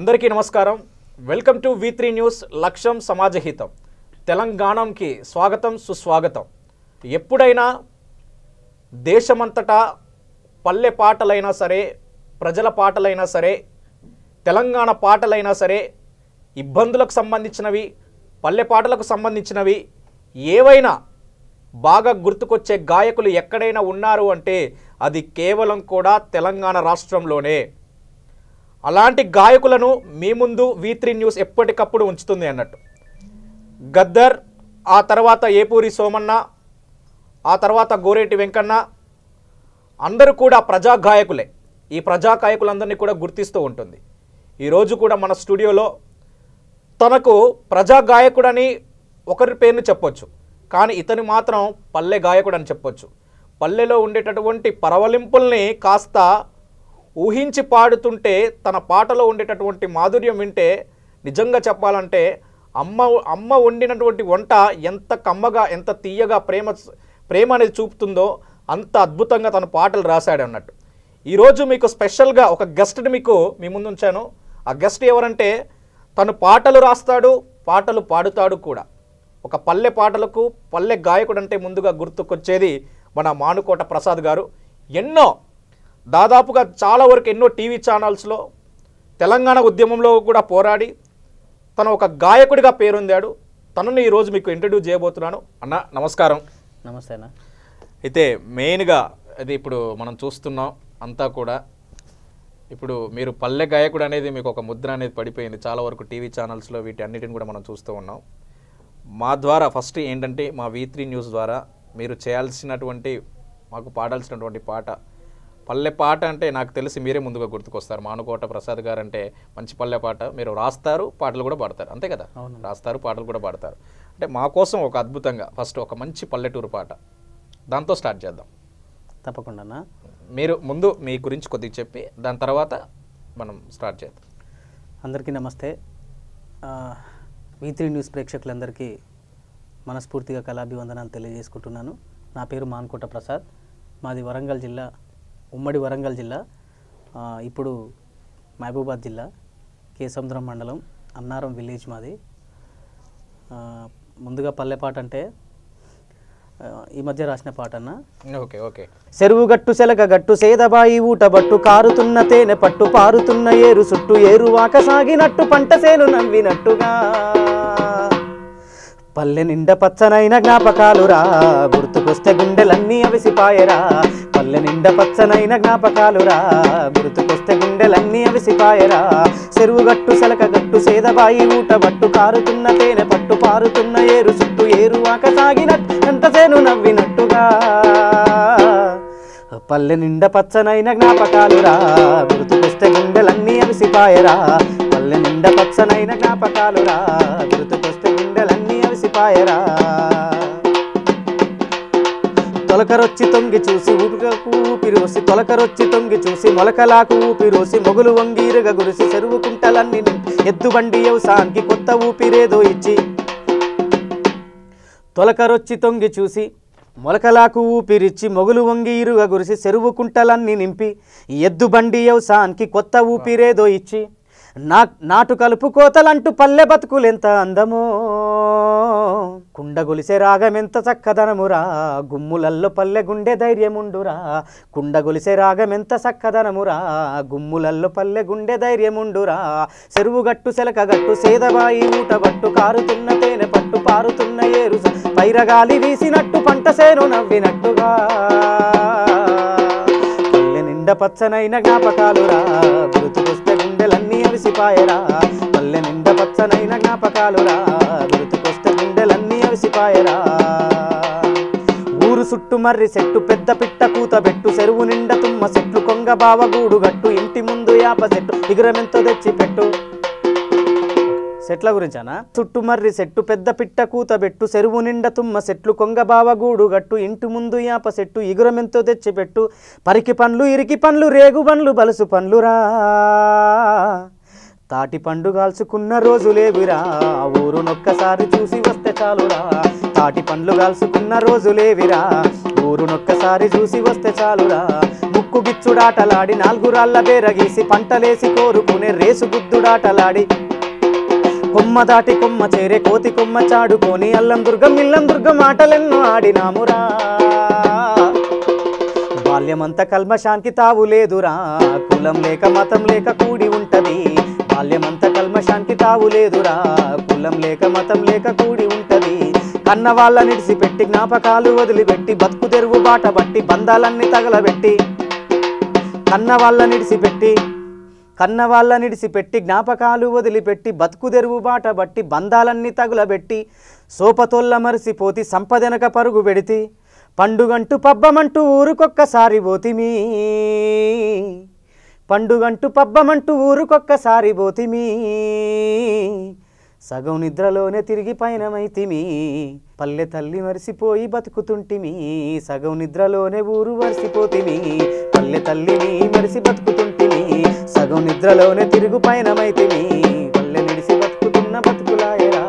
అందరికీ నమస్కారం. Welcome to V3 news లక్ష్యం సమాజహితం. తెలంగాణకి స్వాగతం సుస్వాగతం. ఎప్పుడైనా దేశమంతటా పల్లె పాటలైనా సరే, ప్రజల పాటలైనా సరే, తెలంగాణ పాటలైనా సరే, ఇబ్బందులకు సంబంధించినవి, పల్లె పాటలకు సంబంధించినవి ఏవైనా బాగా గుర్తుకొచ్చే గాయకులు ఎక్కడైనా ఉన్నారు అంటే అది కేవలం కూడా తెలంగాణ రాష్ట్రంలోనే. అలాంటి గాయకులను మీ ముందు V3 న్యూస్ ఎప్పటికప్పుడు ఉంచుతుంది అన్నట్టు. గద్దర్, ఆ తర్వాత ఏపూరి సోమన్న, ఆ తర్వాత గోరేటి వెంకన్న అందరూ కూడా ప్రజా గాయకులే. ఈ ప్రజా గాయకులందరినీ కూడా గుర్తిస్తూ ఉంటుంది. ఈరోజు కూడా మన స్టూడియోలో తనకు ప్రజా గాయకుడని ఒకరి పేరుని చెప్పొచ్చు, కానీ ఇతని మాత్రం పల్లె గాయకుడు అని చెప్పొచ్చు. పల్లెలో ఉండేటటువంటి పరవలింపుల్ని కాస్త ఊహించి పాడుతుంటే తన పాటలో ఉండేటటువంటి మాధుర్యం వింటే నిజంగా చెప్పాలంటే అమ్మ వండినటువంటి వంట ఎంత కమ్మగా, ఎంత తీయగా ప్రేమ అనేది చూపుతుందో అంత అద్భుతంగా తన పాటలు రాశాడు అన్నట్టు. ఈరోజు మీకు స్పెషల్గా ఒక గెస్ట్ని మీ ముందు ఉంచాను. ఆ గెస్ట్ ఎవరంటే తను పాటలు రాస్తాడు, పాటలు పాడుతాడు కూడా. ఒక పల్లె పాటలకు పల్లె గాయకుడు అంటే ముందుగా గుర్తుకొచ్చేది మన మానుకోట ప్రసాద్ గారు. దాదాపుగా చాలా వరకు ఎన్నో టీవీ ఛానల్స్లో తెలంగాణ ఉద్యమంలో కూడా పోరాడి తను ఒక గాయకుడిగా పేరొందాడు. తనని ఈరోజు మీకు ఇంట్రడ్యూస్ చేయబోతున్నాను. అన్న నమస్కారం. నమస్తే అన్న. అయితే మెయిన్గా అది ఇప్పుడు మనం చూస్తున్నాం అంతా కూడా, ఇప్పుడు మీరు పల్లె గాయకుడు అనేది మీకు ఒక ముద్ర అనేది పడిపోయింది. చాలా వరకు టీవీ ఛానల్స్లో వీటి అన్నిటిని కూడా మనం చూస్తూ ఉన్నాం. మా ద్వారా ఫస్ట్ ఏంటంటే మా V3 న్యూస్ ద్వారా మీరు చేయాల్సినటువంటి, మాకు పాడాల్సినటువంటి పాట, పల్లె పాట అంటే నాకు తెలిసి మీరే ముందుగా గుర్తుకొస్తారు. మానుకోట ప్రసాద్ గారు అంటే మంచి పల్లె పాట. మీరు రాస్తారు, పాటలు కూడా పాడతారు, అంతే కదా? రాస్తారు, పాటలు కూడా పాడతారు. అంటే మా కోసం ఒక అద్భుతంగా ఫస్ట్ ఒక మంచి పల్లెటూరు పాట, దాంతో స్టార్ట్ చేద్దాం. తప్పకుండా. మీరు ముందు మీ గురించి కొద్దిగా చెప్పి దాని తర్వాత మనం స్టార్ట్ చేద్దాం. అందరికీ నమస్తే. V3 న్యూస్ ప్రేక్షకులందరికీ మనస్ఫూర్తిగా కళాభివందనాలు తెలియజేసుకుంటున్నాను. నా పేరు మానుకోట ప్రసాద్. మాది వరంగల్ జిల్లా, ఉమ్మడి వరంగల్ జిల్లా. ఇప్పుడు మహబూబాద్ జిల్లా, కేసముద్రం మండలం, అన్నారం విలేజ్ మాది. ముందుగా పల్లె పాట అంటే ఈ మధ్య రాసిన పాట అన్న. ఓకే. చెరువు గట్టు సెలక గట్టు సేదబాయి ఊట బట్టు కారుతున్న తేనె పట్టు పారుతున్న ఏరు చుట్టూ ఏరు వాక సాగినట్టు పంట సేను నవ్వినట్టుగా పల్లె నిండా పచ్చనైన జ్ఞాపకాలురా గుర్తుకొస్తే గుండెలన్నీ అవిసిపాయరా. పల్లె నిండా పచ్చనైన జ్ఞాపకాలురా గుర్తుకొస్తే గుండెలన్నీ అవిసిపాయరా. చెరువు గట్టు సెలక గట్టు సేదబాయి ఊట బట్టు కారుతున్న తేనె పట్టు పారుతున్న ఏరు చుట్టూ ఏరు వాక సాగినట్టు పంట సేను నవ్వినట్టుగా పల్లె నిండా పచ్చనైన జ్ఞాపకాలురా గుర్తుకొస్తే గుండెలన్నీ అవిసిపాయరా. పల్లె నిండా పచ్చనైన జ్ఞాపకాలురా గుర్తుకొస్తే గుండెలన్నీ అవిసిపాయరా. తొలకరొచ్చి తొంగి చూసి ఊపిరకు ఊపిరోసి, తొలకరొచ్చి తొంగి చూసి మొలకలాకు ఊపిరోసి, మొగులు వంగీరుగా గురిసి చెరువు కుంటలన్నీ ఎద్దుబండి వ్యవసాయానికి కొత్త ఊపిరేదో ఇచ్చి. తొలకరొచ్చి తొంగి చూసి మొలకలాకు ఊపిరిచ్చి, మొగులు వంగీరుగా గురిసి చెరువు కుంటలన్నీ నింపి, ఎద్దుబండి వ్యవసాయానికి కొత్త ఊపిరేదో ఇచ్చి, నాటు కలుపు కోతలంటూ పల్లె బతుకులెంత అందమో, కుండగొలిసే రాగమెంత చక్కదనమురా, గుమ్ములల్లో పల్లె గుండె ధైర్యముండురా. కుండగొలిసే రాగమెంత చక్కదనమురా, గుమ్ములల్లో పల్లె గుండె ధైర్యముండురా. చెరువు గట్టు సెలక గట్టు సేదబాయి ఊట బట్టు కారుతున్న తేనె పట్టు పారుతున్న ఏరు పైరగాలి వీసినట్టు పంట సేను నవ్వినట్టుగా పల్లె నిండా పచ్చనైన జ్ఞాపకాలురా గుర్తుకొస్తే గుండెలన్నీ అవిసిపాయరా. పల్లె నిండా పచ్చనైన జ్ఞాపకాలురా గుర్తుకొస్తే గుండెలన్నీ అవిసిపాయరా. ఊరు చుట్టు మర్రి చెట్టు పెద్ద పిట్ట కూతబెట్టు, చెరువు నిండా తుమ్మ చెట్లు కొంగ బావ గూడు గట్టు, ఇంటి ముందు యాప చెట్టు ఇగురమెంతో తెచ్చి పెట్టు. చెట్ల గురించానా? చుట్టు మర్రి చెట్టు పెద్ద పిట్ట కూతబెట్టు, చెరువు నిండా తుమ్మ చెట్లు కొంగ బావ గూడు గట్టు, ఇంటి ముందు యాప చెట్టు ఇగురమెంతో తెచ్చిపెట్టు. పరికి పండ్లు ఇరికి పండ్లు రేగు పండ్లు బలుసు పండ్లురా, తాటి పండు కాల్చుకున్న రోజులేవిరా, ఊరునొక్కసారి చూసి వస్తే చాలురా. తాటి పండ్లు కాల్చుకున్న రోజులేవిరా, ఊరునొక్కసారి చూసి వస్తే చాలురా. ముక్కు ఆకు గిచ్చుడాటలాడి నాలుగురాళ్ళ బేరగీసి పంటలేసి కోరుకునే రేసు గుద్దుడాటలాడి కొమ్మ దాటి కొమ్మ చేరే కోతి కొమ్మ చాడుకొని ఇల్లం దుర్గం ఆటలెన్నో ఆడినామురా బాల్యమంత కల్మషానికి తావు లేదురా కులం లేక మతం లేక కూడి ఉంటది బాల్యమంత కల్మషానికి తావు లేదురా కులం లేక మతం లేక కూడి ఉంటది కన్న వాళ్ళ నిడిసిపెట్టి జ్ఞాపకాలు వదిలిపెట్టి బతుకు తెరువు బాట బట్టి బంధాలన్నీ తగలబెట్టి కన్న వాళ్ళ నిడిసిపెట్టి జ్ఞాపకాలు వదిలిపెట్టి బతుకు తెరువు బాట బట్టి బంధాలన్నీ తగులబెట్టి సోపతోళ్ళ మరిసిపోతి సంపదెనక పరుగు పెడితి పండుగంటూ పబ్బమంటూ ఊరుకొక్కసారి పోతిమి సగం నిద్రలోనే తిరిగి పయనమైతిమి పల్లె తల్లి మరిసిపోయి బతుకుతుంటిమి సగం నిద్రలోనే ఊరు మరిసిపోతిమి పల్లె తల్లిని మరిసి బతుకుతుంటిమి సగం నిద్రలోనే తిరుగు పయనమైతిమి పల్లె నిడిసి బతుకుతున్న బతుకులాయరా.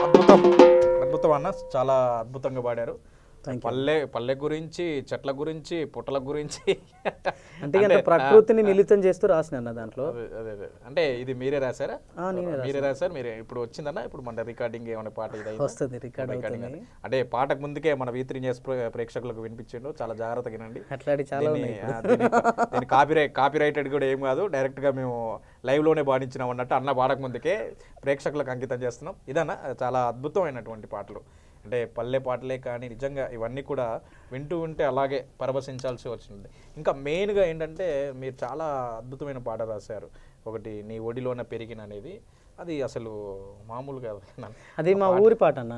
అద్భుతం అన్న, చాలా అద్భుతంగా పాడారు. పల్లె గురించి, చెట్ల గురించి, పుట్టల గురించి, అంటే ప్రకృతిని మిళితం చేస్తూ రాసిన దాంట్లో. అంటే ఇది మీరే రాశారా? మీరే రాశారు. మీరే ఇప్పుడు వచ్చిందన్న, ఇప్పుడు మన రికార్డింగ్ ఏమైనా పాట వస్తుంది రికార్డింగ్ అంటే పాటకు ముందుకే మన V3 న్యూస్ ప్రేక్షకులకు వినిపించిండు, చాలా జాగ్రత్తగా వినండి. అట్లాంటి చాలా కాపీ రైటెడ్ కూడా ఏం కాదు, డైరెక్ట్ గా మేము లైవ్ లోనే పాడించినాం అన్నట్టు అన్న పాడక ముందుకే ప్రేక్షకులకు అంకితం చేస్తున్నాం. ఇదన్న చాలా అద్భుతమైనటువంటి పాటలు. అంటే పల్లె పాటలే కానీ నిజంగా ఇవన్నీ కూడా వింటూ ఉంటే అలాగే పరవశించాల్సి వచ్చింది. ఇంకా మెయిన్గా ఏంటంటే మీరు చాలా అద్భుతమైన పాట రాశారు ఒకటి, నీ ఒడిలోన పెరిగిన అనేది. అది అసలు మామూలుగా అది మా ఊరి పాట అన్న.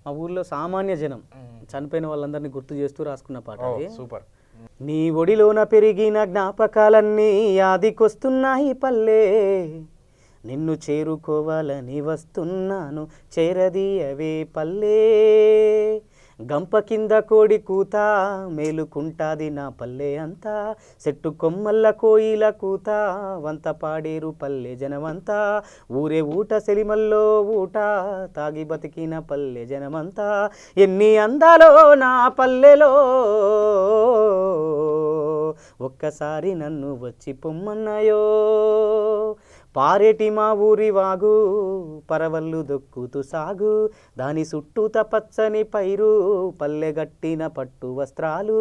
మా ఊర్లో సామాన్య జనం చనిపోయిన వాళ్ళందరినీ గుర్తు చేస్తూ రాసుకున్న పాట. సూపర్. నీ ఒడిలోన పెరిగిన జ్ఞాపకాలన్నీ యాదికొస్తున్నాయి పల్లె, నిన్ను చేరుకోవాలని వస్తున్నాను చేరదీయవే పల్లె, గంప కింద కోడి కూత మేలుకుంటాది నా పల్లె అంతా, చెట్టు కొమ్మల్ల కోయిల కూత వంత పాడేరు పల్లె జనమంతా, ఊరే ఊట సెలిమల్లో ఊట తాగి బతికిన పల్లె జనమంతా, ఎన్ని అందాలో నా పల్లెలో ఒక్కసారి నన్ను వచ్చి పొమ్మన్నాయో, పారేటి మా ఊరి వాగు పరవళ్ళు దొక్కుతూ సాగు, దాని చుట్టూత పచ్చని పైరు పల్లెగట్టిన పట్టు వస్త్రాలు,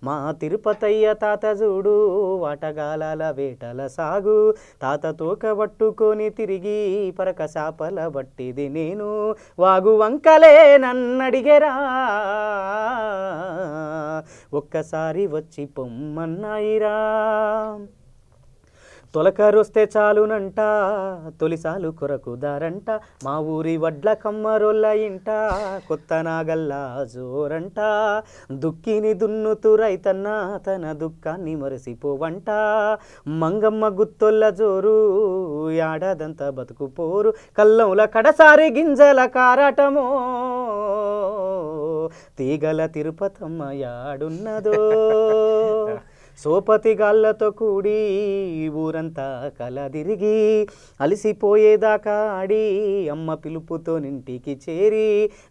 మా తిరుపతయ్య తాత చూడు వాటగాలాల వేటల సాగు, తాత తోక పట్టుకొని తిరిగి పరక శాపల బట్టిది నేను, వాగు వంకలే నన్నడిగెరా ఒక్కసారి వచ్చి పొమ్మన్నాయిరా, తొలకరొస్తే చాలునంట తొలిసాలు కొరకు దారంట, మా ఊరి వడ్ల కమ్మరొల్ల ఇంట కొత్త నాగల్లా జోరంట, దుక్కిని దున్నుతూ రైతన్న తన దుఃఖాన్ని మరసిపోవంట, మంగమ్మ గుత్తొల్ల జోరు ఏడాదంతా బతుకుపోరు, కల్లంల కడసారి గింజల కారాటమో తీగల తిరుపతమ్మ యాడున్నదో, సోపతి గాళ్ళతో కూడి ఊరంతా కలదిరిగి అలిసిపోయేదాకా ఆడి అమ్మ పిలుపుతో నింటికి చేరి,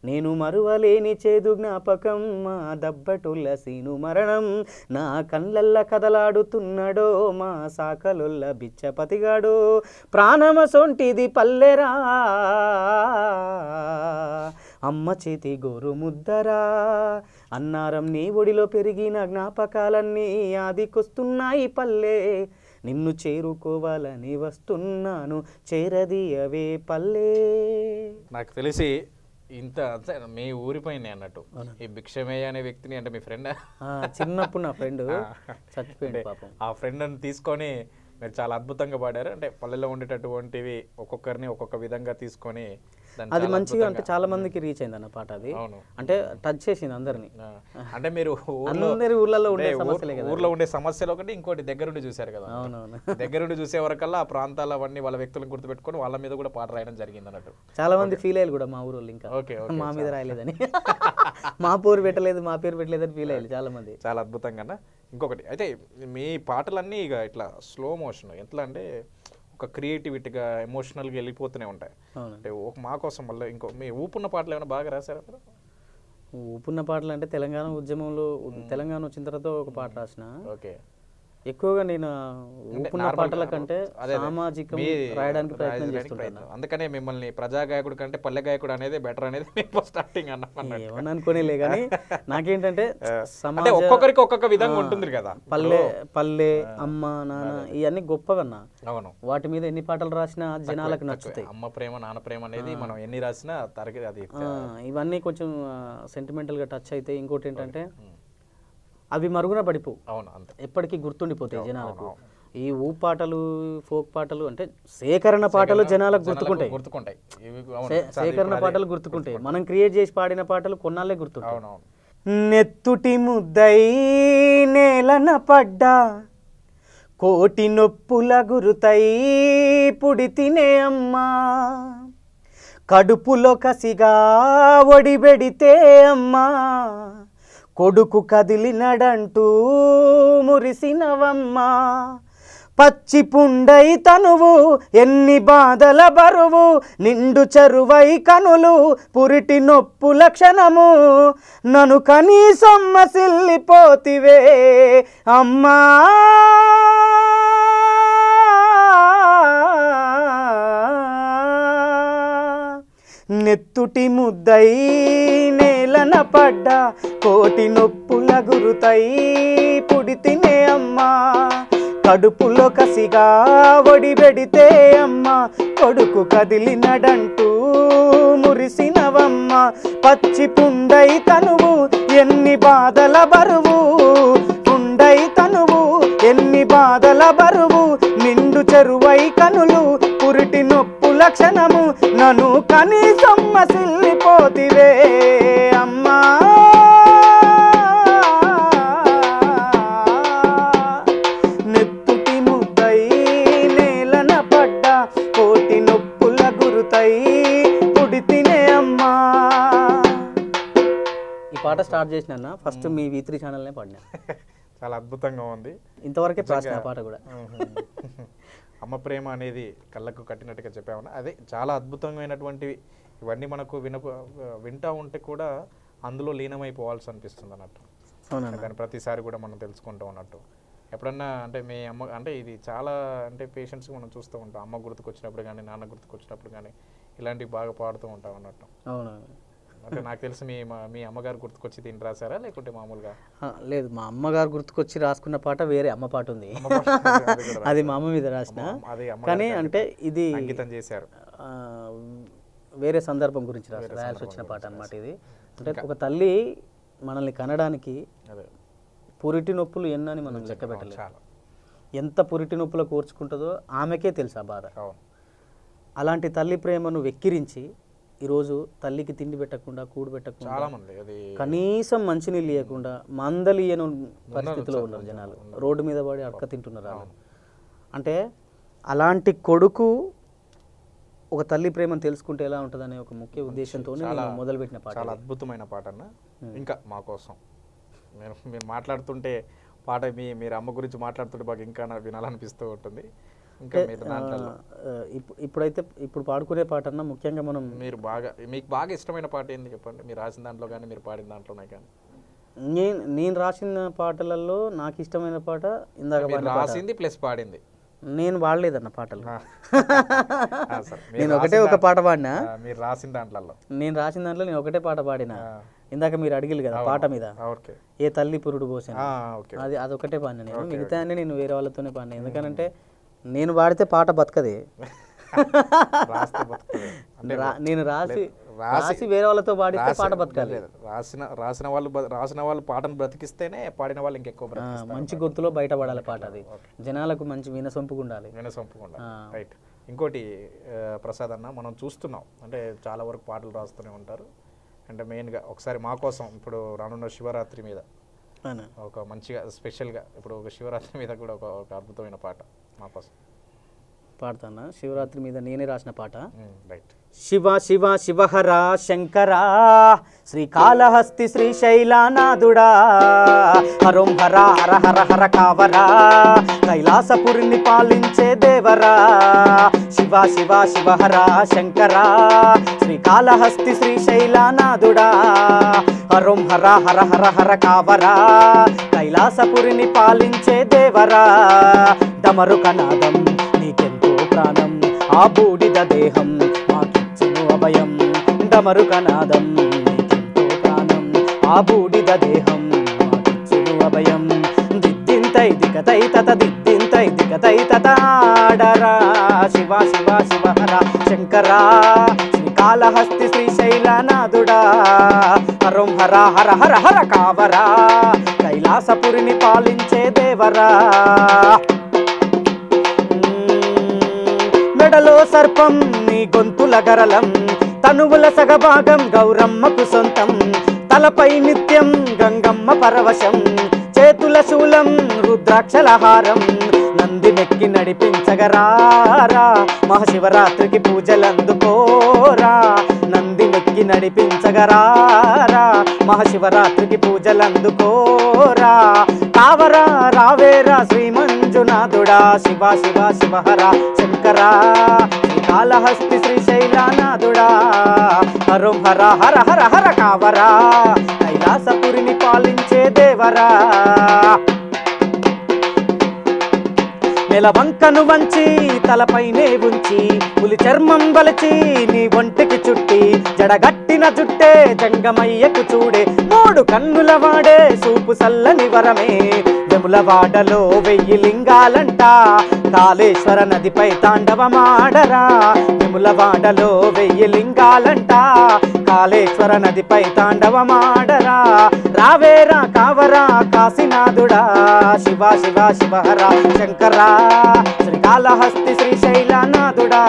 నేను మరువలేని చేదు జ్ఞాపకం మా దబ్బటుల్ల సీను మరణం, నా కళ్ళల్ల కదలాడుతున్నాడో మా సాకలుల్ల బిచ్చపతిగాడు, ప్రాణమ సొంటిది పల్లెరా అమ్మ చేతి గోరు ముద్దరా, అన్నారం నీ ఒడిలో పెరిగిన జ్ఞాపకాలన్నీ యాదికొస్తున్నాయి పల్లె, నిన్ను చేరుకోవాలని వస్తున్నాను చేరదీయవే పల్లె. నాకు తెలిసి ఇంత మీ ఊరిపైన అన్నట్టు ఈ భిక్షమయ్య అనే వ్యక్తిని, అంటే మీ ఫ్రెండ్ చిన్నప్పుడు నా ఫ్రెండ్ చచ్చిపోయింది పాపం, ఆ ఫ్రెండ్ని తీసుకొని మీరు చాలా అద్భుతంగా పాడారు. అంటే పల్లెలో ఉండేటటువంటివి ఒక్కొక్కరిని ఒక్కొక్క విధంగా తీసుకొని అది మంచిగా, అంటే చాలా మందికి రీచ్ అయింది అన్న పాట. అది అంటే టచ్ చేసింది అందరినీ. అంటే మీరు అందరి ఊర్లలో ఊర్లో ఉండే సమస్యలు ఒకటి, ఇంకోటి దగ్గరుండి చూశారు కదా. అవునవును, దగ్గరుండి చూసే వరకల్లా ఆ ప్రాంతాల అవన్నీ వాళ్ళ వ్యక్తులను గుర్తుపెట్టుకొని వాళ్ళ మీద కూడా పాట రాయడం జరిగింది అన్నట్టు. చాలా మంది ఫీల్ అయ్యారు కూడా మా ఊరు ఇంకా మా మీద రాయలేదని, మా పేరు పెట్టలేదని ఫీల్ అయ్యారు చాలా మంది. చాలా అద్భుతంగా. ఇంకొకటి అయితే మీ పాటలన్నీ ఇక ఇట్లా స్లో మోషన్, ఎట్లా అంటే ఒక క్రియేటివిటీగా ఎమోషనల్గా వెళ్ళిపోతూనే ఉంటాయి. అంటే మా కోసం మళ్ళీ ఇంకో మీ ఊపున్న పాటలు ఏమైనా బాగా రాశారా? ఊపున్న పాటలు అంటే తెలంగాణ ఉద్యమంలో తెలంగాణ వచ్చిన తర్వాత ఒక పాట రాసిన. ఓకే. ఎక్కువగా నేను ఊపున్న పాటల కంటే సామాజికం రాయడానికి ప్రయత్నం చేస్తుంటాను. అందుకనే మిమ్మల్ని ప్రజా గాయకుడు కంటే పల్లె గాయకుడు అనేది బెటర్ అనేది స్టార్టింగ్ ఏమని అనుకోనిలే కానీ నాకేంటంటే ఒక్కొక్కరికి ఒక్కొక్క విధంగా ఉంటుంది కదా. పల్లె అమ్మ నాన్న ఇవన్నీ గొప్పవన్నా. అవును. వాటి మీద ఎన్ని పాటలు రాసినా జనాలకు నచ్చుతాయి. అమ్మ ప్రేమ నాన్న ప్రేమ అనేది మనం ఎన్ని రాసినా తరగతి అది ఇవన్నీ కొంచెం సెంటిమెంటల్ గా టచ్ అయితే. ఇంకోటి ఏంటంటే అవి మరుగున పడిపో, ఎప్పటికీ గుర్తుండిపోతాయి జనాలకు. ఈ ఊపు పాటలు ఫోక్ పాటలు అంటే సేకరణ పాటలు జనాలకు గుర్తుకుంటాయి. సేకరణ పాటలు గుర్తుకుంటాయి. మనం క్రియేట్ చేసి పాడిన పాటలు కొన్నాళ్ళే గుర్తుంటాయి. నెత్తుటి ముద్దై నేలన పడ్డా కోటి నొప్పుల గురుతై పుడి తినే అమ్మా, కడుపులో కసిగా ఒడిబెడితే అమ్మా, కొడుకు కదిలినడంటూ మురిసినవమ్మా, పచ్చి పుండై తనువు ఎన్ని బాధల బరువు, నిండు చెరువై కనులు పురిటి నొప్పుల క్షణము, నన్ను కనీసం మసిల్లిపోతివే అమ్మా, నెత్తుటి ముద్దై నేలన పడ్డా కోటి నొప్పుల గురుతై పుడి తినే అమ్మా, కడుపులో కసిగా ఒడిబెడితే అమ్మా, కొడుకు కదిలినడంటూ మురిసినవమ్మ, పచ్చి పుండై తనువు ఎన్ని బాధల బరువు, పుండై తనువు ఎన్ని బాధల బరువు, నిండు చెరువై కనులు పురిటి నొప్పుల క్షణము, నన్ను కనీసం మసిల్లిపోతివే అమ్మా, నెత్తుటి ముద్దై నేలన పడ్డా కోటి నొప్పుల గురుతై పుడి తినే అమ్మా. ఈ పాట స్టార్ట్ చేసిన ఫస్ట్ మీ V3 ఛానల్నే పాడినా. చాలా అద్భుతంగా ఉంది. ఇంతవరకే పాడిన పాట కూడా. అమ్మ ప్రేమ అనేది కళ్ళకు కట్టినట్టుగా చెప్పామన్నా. అదే చాలా అద్భుతమైనటువంటివి ఇవన్నీ మనకు వింటూ ఉంటే కూడా అందులో లీనమైపోవాల్సి అనిపిస్తుంది అన్నట్టు. కానీ ప్రతిసారి కూడా మనం తెలుసుకుంటూ ఉన్నట్టు. ఎప్పుడన్నా అంటే మీ అమ్మ అంటే ఇది చాలా అంటే పేషెంట్స్ మనం చూస్తూ ఉంటాం. అమ్మ గుర్తుకొచ్చినప్పుడు కానీ నాన్న గుర్తుకొచ్చినప్పుడు కానీ ఇలాంటివి బాగా పాడుతూ ఉంటాం అన్నట్టు. అవునా? అంటే నాకు తెలిసి మీ అమ్మగారు గుర్తుకొచ్చి దీన్ని రాశారా లేకుంటే మామూలుగా? లేదు, మా అమ్మగారు గుర్తుకొచ్చి రాసుకున్న పాట వేరే అమ్మ పాట ఉంది, అది మా అమ్మ మీద రాసిన. కానీ అంటే ఇది అంకితం చేశారు, వేరే సందర్భం గురించి రాయాల్సి వచ్చిన పాట అన్నమాట ఇది. అంటే ఒక తల్లి మనల్ని కనడానికి పురిటి నొప్పులు ఎన్నని మనం లెక్క పెట్టలేదు. ఎంత పురిటి నొప్పులు కోర్చుకుంటుందో ఆమెకే తెలుసు ఆ బాధ. అలాంటి తల్లి ప్రేమను వెక్కిరించి ఈరోజు తల్లికి తిండి పెట్టకుండా కూడు పెట్టకుండా కనీసం మంచినీళ్ళు ఇవ్వకుండా మందలియను పరిస్థితిలో ఉన్నారు జనాలు. రోడ్డు మీద పడి అడక తింటున్నారు. అంటే అలాంటి కొడుకు ఒక తల్లి ప్రేమను తెలుసుకుంటే ఎలా ఉంటుందనే ఒక ముఖ్య ఉద్దేశంతో మొదలుపెట్టిన పాట. చాలా అద్భుతమైన పాట అన్న. ఇంకా మా కోసం మీరు మాట్లాడుతుంటే పాట మీరు అమ్మ గురించి మాట్లాడుతుంటే బాగా ఇంకా వినాలనిపిస్తూ ఉంటుంది. ఇప్పుడు పాడుకునే పాట అన్న ముఖ్యంగా మనం మీకు బాగా ఇష్టమైన పాట ఏంది చెప్పండి. మీరు రాసిన దాంట్లో కానీ మీరు పాడిన దాంట్లోనే కానీ. నేను రాసిన పాటలలో నాకు ఇష్టమైన పాట ఇందాక రాసింది ప్లస్ పాడింది. నేను పాడలేదన్న పాటలు. నేను ఒకటే ఒక పాట పాడినా. మీరు రాసిన దాంట్లో నేను ఒకటే పాట పాడినా. ఇందాక మీరు అడిగిలు కదా పాట మీద, ఏ తల్లి పురుడు పోసాను, అదొకటే పాడినా నేను. మిగతా అన్ని నేను వేరే వాళ్ళతోనే పాడినా. ఎందుకనంటే నేను పాడితే పాట బతకదే. నేను రాసి వేరే వాళ్ళతో పాడితే పాట బతకాలి. రాసిన వాళ్ళు పాటను బ్రతికిస్తేనే పాడిన వాళ్ళు ఇంకెక్కువ మంచి గొంతులో బయటపడాలి పాట. అది జనాలకు మంచి వినసొంపుగా ఉండాలి. రైట్. ఇంకోటి ప్రసాద్ అన్న, మనం చూస్తున్నాం అంటే చాలా వరకు పాటలు రాస్తూనే ఉంటారు. అంటే మెయిన్గా ఒకసారి మా కోసం ఇప్పుడు రానున్న శివరాత్రి మీద ఒక మంచిగా స్పెషల్గా ఇప్పుడు ఒక శివరాత్రి మీద కూడా ఒక అద్భుతమైన పాట మా కోసం పాడతాను. శివరాత్రి మీద నేనే రాసిన పాట. రైట్. శివ శివ శివహర శంకరా శ్రీకాళహస్తి శ్రీశైలానాథుడా హరం హర హర హర హర కావరా కైలాసపురిని పాలించే దేవరా శివ శివ శివహర శంకరా శ్రీకాళహస్తి శ్రీశైలానాథుడా హరం హర హర హర హర కావరా కైలాసపురిని పాలించే దేవరా డమరుకనాదం నీకెంతో ప్రాణం ఆ బూడిద దేహం అభయం డమరుకనాదం నీకెంతో ప్రాణం ఆ బూడిద దేహం మాకిచ్చును అభయం దిద్దింతై దిగతై తత దిద్దింతై దిగతై తతాడరా శివ శివ శివహర శంకరా శ్రీకాళహస్తి శ్రీశైలనాథుడా హరం హర హర హర హర కావరా కైలాసపురిని పాలించే దేవరా మెడలో సర్పం నీ గొంతుల గరలం తనువుల సగభాగం గౌరమ్మకు సొంతం తలపై నిత్యం గంగమ్మ పరవశం చేతుల శూలం రుద్రాక్షలహారం నంది మెక్కి నడిపించగరారా మహాశివరాత్రికి పూజలందుకోరా నంది మెక్కి నడిపించగరారా మహాశివరాత్రికి పూజలందుకోరా కావరా రావేరా శ్రీ మంజునాథుడా శివ శివ శివహర శంకరా శ్రీకాళహస్తి శ్రీశైలనాథుడా హరం హర హర హర హర కావరా కైలాసపురిని పాలించే దేవరా నెలవంకను వంచి తలపైనే ఉంచి పులి చర్మం వలచి నీ ఒంటికి చుట్టి జడగట్టిన జుట్టే జంగమయ్యకు చూడే మూడు కన్నుల వాడే సూపు సల్లని వరమే వెములవాడలో 1000 లింగాలంట కాళేశ్వర నదిపై తాండవమాడరా వెములవాడలో 1000 లింగాలంట కాళేశ్వర నదిపై తాండవమాడరా రావేరా కావరా కాశీనాథుడా శివ శివ శివహర శంకరా శ్రీకాళహస్తి శ్రీశైలనాథుడా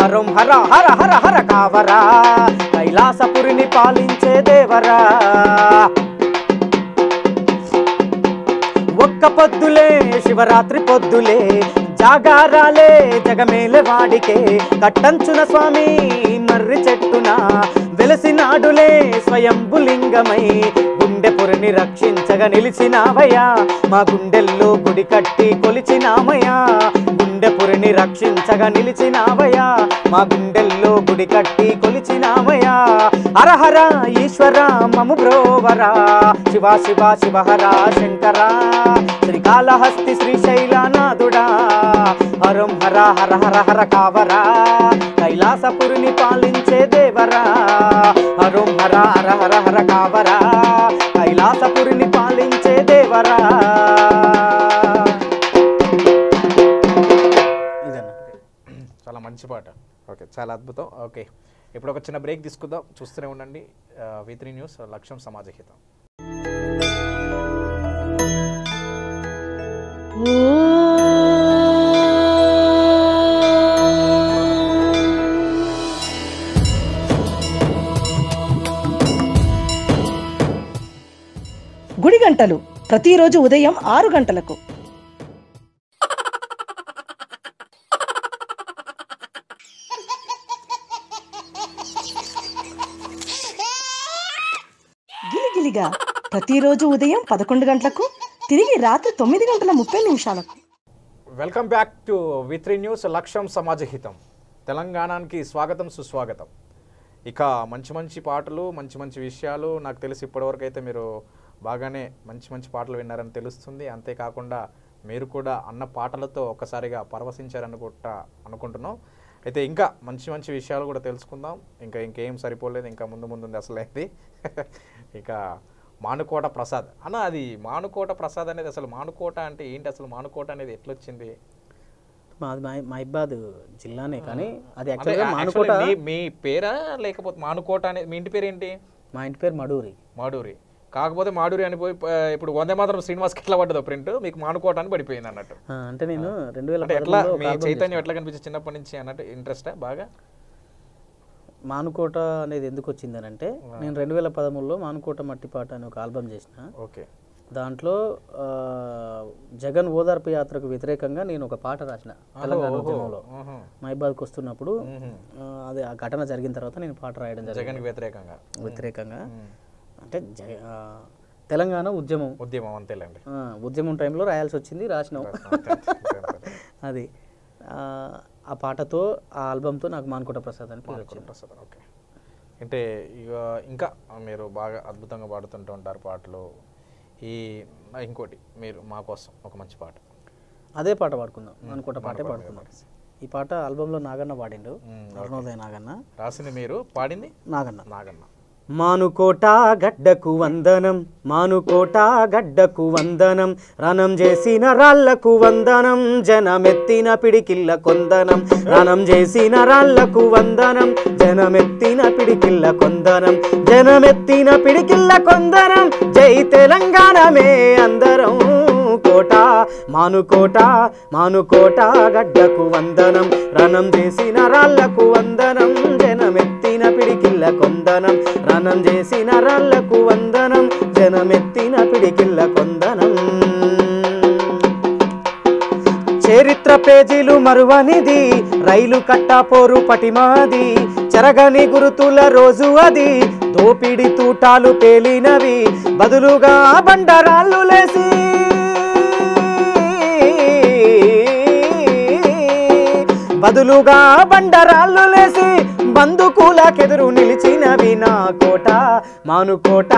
హరం హర హర హర హర కావరా కైలాసపురిని పాలించే దేవరా ఒక్క పొద్దులే శివరాత్రి పొద్దులే జాగారాలే జగమేలే వాడికే కట్టంచున స్వామి మర్రి చెట్టున వెలసినాడులే స్వయంభులింగమై గుండెపురిని రక్షించగా నిలిచినావయ్యా మా గుండెల్లో గుడి కట్టి కొలిచినామయ్యా గుండెపురిని రక్షించగా నిలిచినావయ్యా మా గుండెల్లో గుడి కట్టి కొలిచినామయ్యా హరహర ఈశ్వర మము బ్రోవరా శివ శివ శివహర శంకరా శ్రీకాళహస్తి శ్రీశైలనాథుడా హరం హర హర హర హర కావరా కైలాసపురిని పాలించే దేవరా హరం హర హర హర హర కావరా కైలాసపురిని పాలించే దేవరా చాలా మంచి పాట. ఓకే, చాలా అద్భుతం. ఓకే, ఇప్పుడు ఒక చిన్న బ్రేక్ తీసుకుందాం. చూస్తూనే ఉండండి V3 న్యూస్ లక్ష్యం సమాజహితం. గుడి గంటలు ప్రతిరోజు ఉదయం 6 గంటలకు. గిలిగిలిగా ప్రతిరోజు ఉదయం 11 గంటలకు, తిరిగి రాత్రి 9:30 welcome back to V3 news లక్ష్యం సమాజహితం. తెలంగాణకి స్వాగతం సుస్వాగతం. ఇక మంచి మంచి పాటలు, మంచి మంచి విషయాలు. నాకు తెలిసి ఇప్పటివరకు అయితే మీరు బాగానే మంచి మంచి పాటలు విన్నారని తెలుస్తుంది. అంతేకాకుండా మీరు కూడా అన్న పాటలతో ఒక్కసారిగా అనుకుంటున్నాం. అయితే ఇంకా మంచి మంచి విషయాలు కూడా తెలుసుకుందాం. ఇంకేం సరిపోలేదు, ఇంకా ముందు అసలైంది. ఇక మానుకోట ప్రసాద్ అన్న, అది మానుకోట ప్రసాద్ అనేది అసలు మానుకోట అంటే ఏంటి, అసలు మానుకోట అనేది ఎట్లొచ్చింది? మాది మహిబాద్ జిల్లానే, కానీ అది యాక్చువల్గా మానుకోట. మీ పేరా లేకపోతే మానుకోట అనేది మీ ఇంటి పేరు ఏంటి? మా ఇంటి పేరు మడూరి. మాడూరి కాకపోతే మాడూరి అని పోయి ఇప్పుడు వందే మాత్రం శ్రీనివాస్కి ఎట్లా పడ్డదో ప్రింట్, మీకు మానుకోట అని పడిపోయింది అన్నట్టు. అంటే నేను 2000 ఎట్లా మీ చైతన్యం ఎట్లా కనిపించింది చిన్నప్పటి నుంచి అన్నట్టు ఇంట్రెస్టా బాగా? మానుకోట అనేది ఎందుకు వచ్చింది అని అంటే, నేను 2013లో మానుకోట మట్టిపాట అని ఒక ఆల్బమ్ చేసిన. ఓకే. దాంట్లో జగన్ ఓదార్పు యాత్రకు వ్యతిరేకంగా నేను ఒక పాట రాసిన తెలంగాణ ఉద్యమంలో. మహిబాద్కి వస్తున్నప్పుడు అది ఆ ఘటన జరిగిన తర్వాత నేను పాట రాయడం జరిగింది. జగన్కి వ్యతిరేకంగా అంటే తెలంగాణ ఉద్యమం అంతేలేండి. ఉద్యమం టైంలో రాయాల్సి వచ్చింది, రాసినాం. అది ఆ పాటతో ఆ ఆల్బంతో నాకు మానుకోట ప్రసాద్ అని పేరు వచ్చింది. ఓకే. అంటే ఇక ఇంకా మీరు బాగా అద్భుతంగా పాడుతుంటూ ఉంటారు పాటలు. ఇంకోటి మీరు మా కోసం ఒక మంచి పాట, అదే పాట పాడుకుందాం, మానుకోట పాటే పాడుకుందాం. ఈ పాట ఆల్బంలో నాగన్న పాడిండు, అరుణోదయ నాగన్న. రాసింది మీరు, పాడింది నాగన్న. మానుకోట గడ్డకు వందనం, మానుకోట గడ్డకు వందనం, రణం చేసిన రాళ్లకు వందనం, జనమెత్తిన పిడికిళ్ళ కొందనం, రణం చేసిన రాళ్లకు వందనం, జనమెత్తిన పిడికిళ్ళ కొందనం, జనమెత్తిన పిడికిళ్ళ కొందనం, జై తెలంగాణమే అందరం. కోట మానుకోట, మానుకోట గడ్డకు వందనం, రణం చేసిన రాళ్లకు వందనం, జనమెత్తిన పిడికిళ్ళ కొందనం, రణం చేసిన రాళ్లకు వందనం, జనమెత్తిన పిడికిళ్ళ కొందనం. చరిత్ర పేజీలు మరువనిది, రైలు కట్టాపోరు పటిమాది, చెరగని గురుతుల రోజు అది, దోపిడి తూటాలు పేలినవి, బదులుగా బండరాళ్ళు లేసి, బదులుగా బండరాళ్ళు లేసి, బందుకులకెదురు నిలిచినవి నా కోట. మానుకోట,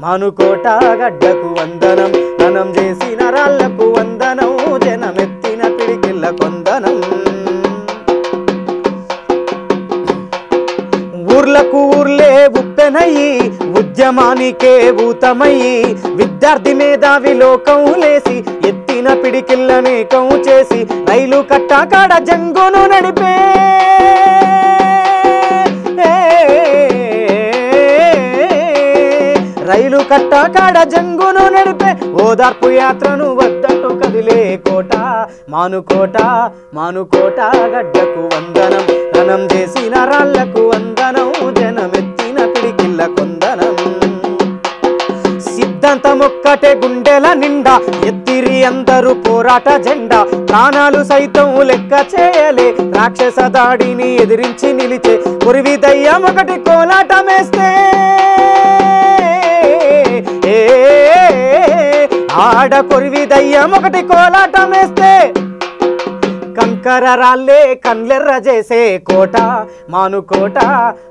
మానుకోట గడ్డకు వందనం, రణం చేసిన రాళ్లకు వందనం, జనమెత్తిన పిడికిళ్ళ కొందనం. ఊర్లకు ఊర్లే ఉప్పెనయ్యి, ఉద్యమానికే ఊతమయ్యి, విద్యార్థి మేధావి లోకం లేసి, ఎత్తిన పిడికిళ్ళనేకం చేసి, రైలు కట్టాకాడ జంగును నడిపే, రైలు కట్టాకాడ జంగును నడిపే, ఓదార్పు యాత్రను వద్దట్టు కదిలే కోట. మానుకోట, మానుకోట గడ్డకు వందనం, రణం చేసిన రాళ్లకు వందనం, జనమెత్తిన పిడికిళ్ళ కొందనం. సిద్ధాంతమొక్కటే గుండెల నిండా, ఎత్తిరి అందరూ పోరాట జెండా, ప్రాణాలు సైతం లెక్క చేయలే, రాక్షస దాడిని ఎదిరించి నిలిచే, కురివి దయ్యం ఒకటి కోలాటమేస్తే, ఆడ కొరివి దయ్యం ఒకటి కోలాటమేస్తే, కంకర రాళ్ళే కన్లెర్ర చేసే కోట. మానుకోట,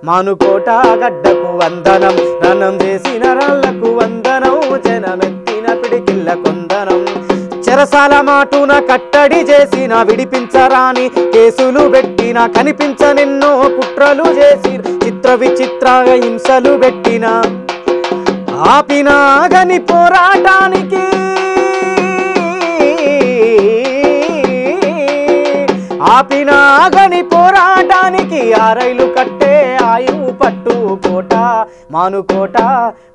మానుకోట గడ్డకు వందనం, రణం చేసిన రాళ్లకు వందనం, జనమెత్తిన పిడికిళ్ళ కొందనం. చెరసాల మాటున కట్టడి చేసిన, విడిపించరాని కేసులు పెట్టిన, కనిపించనెన్నో కుట్రలు చేసి, చిత్ర విచిత్ర హింసలు పెట్టిన, ఆపినాగని పోరాటానికి, ఆపినాగని పోరాటానికి, ఆ రైలు కట్టే ఆయువు పట్టు కోట. మానుకోట,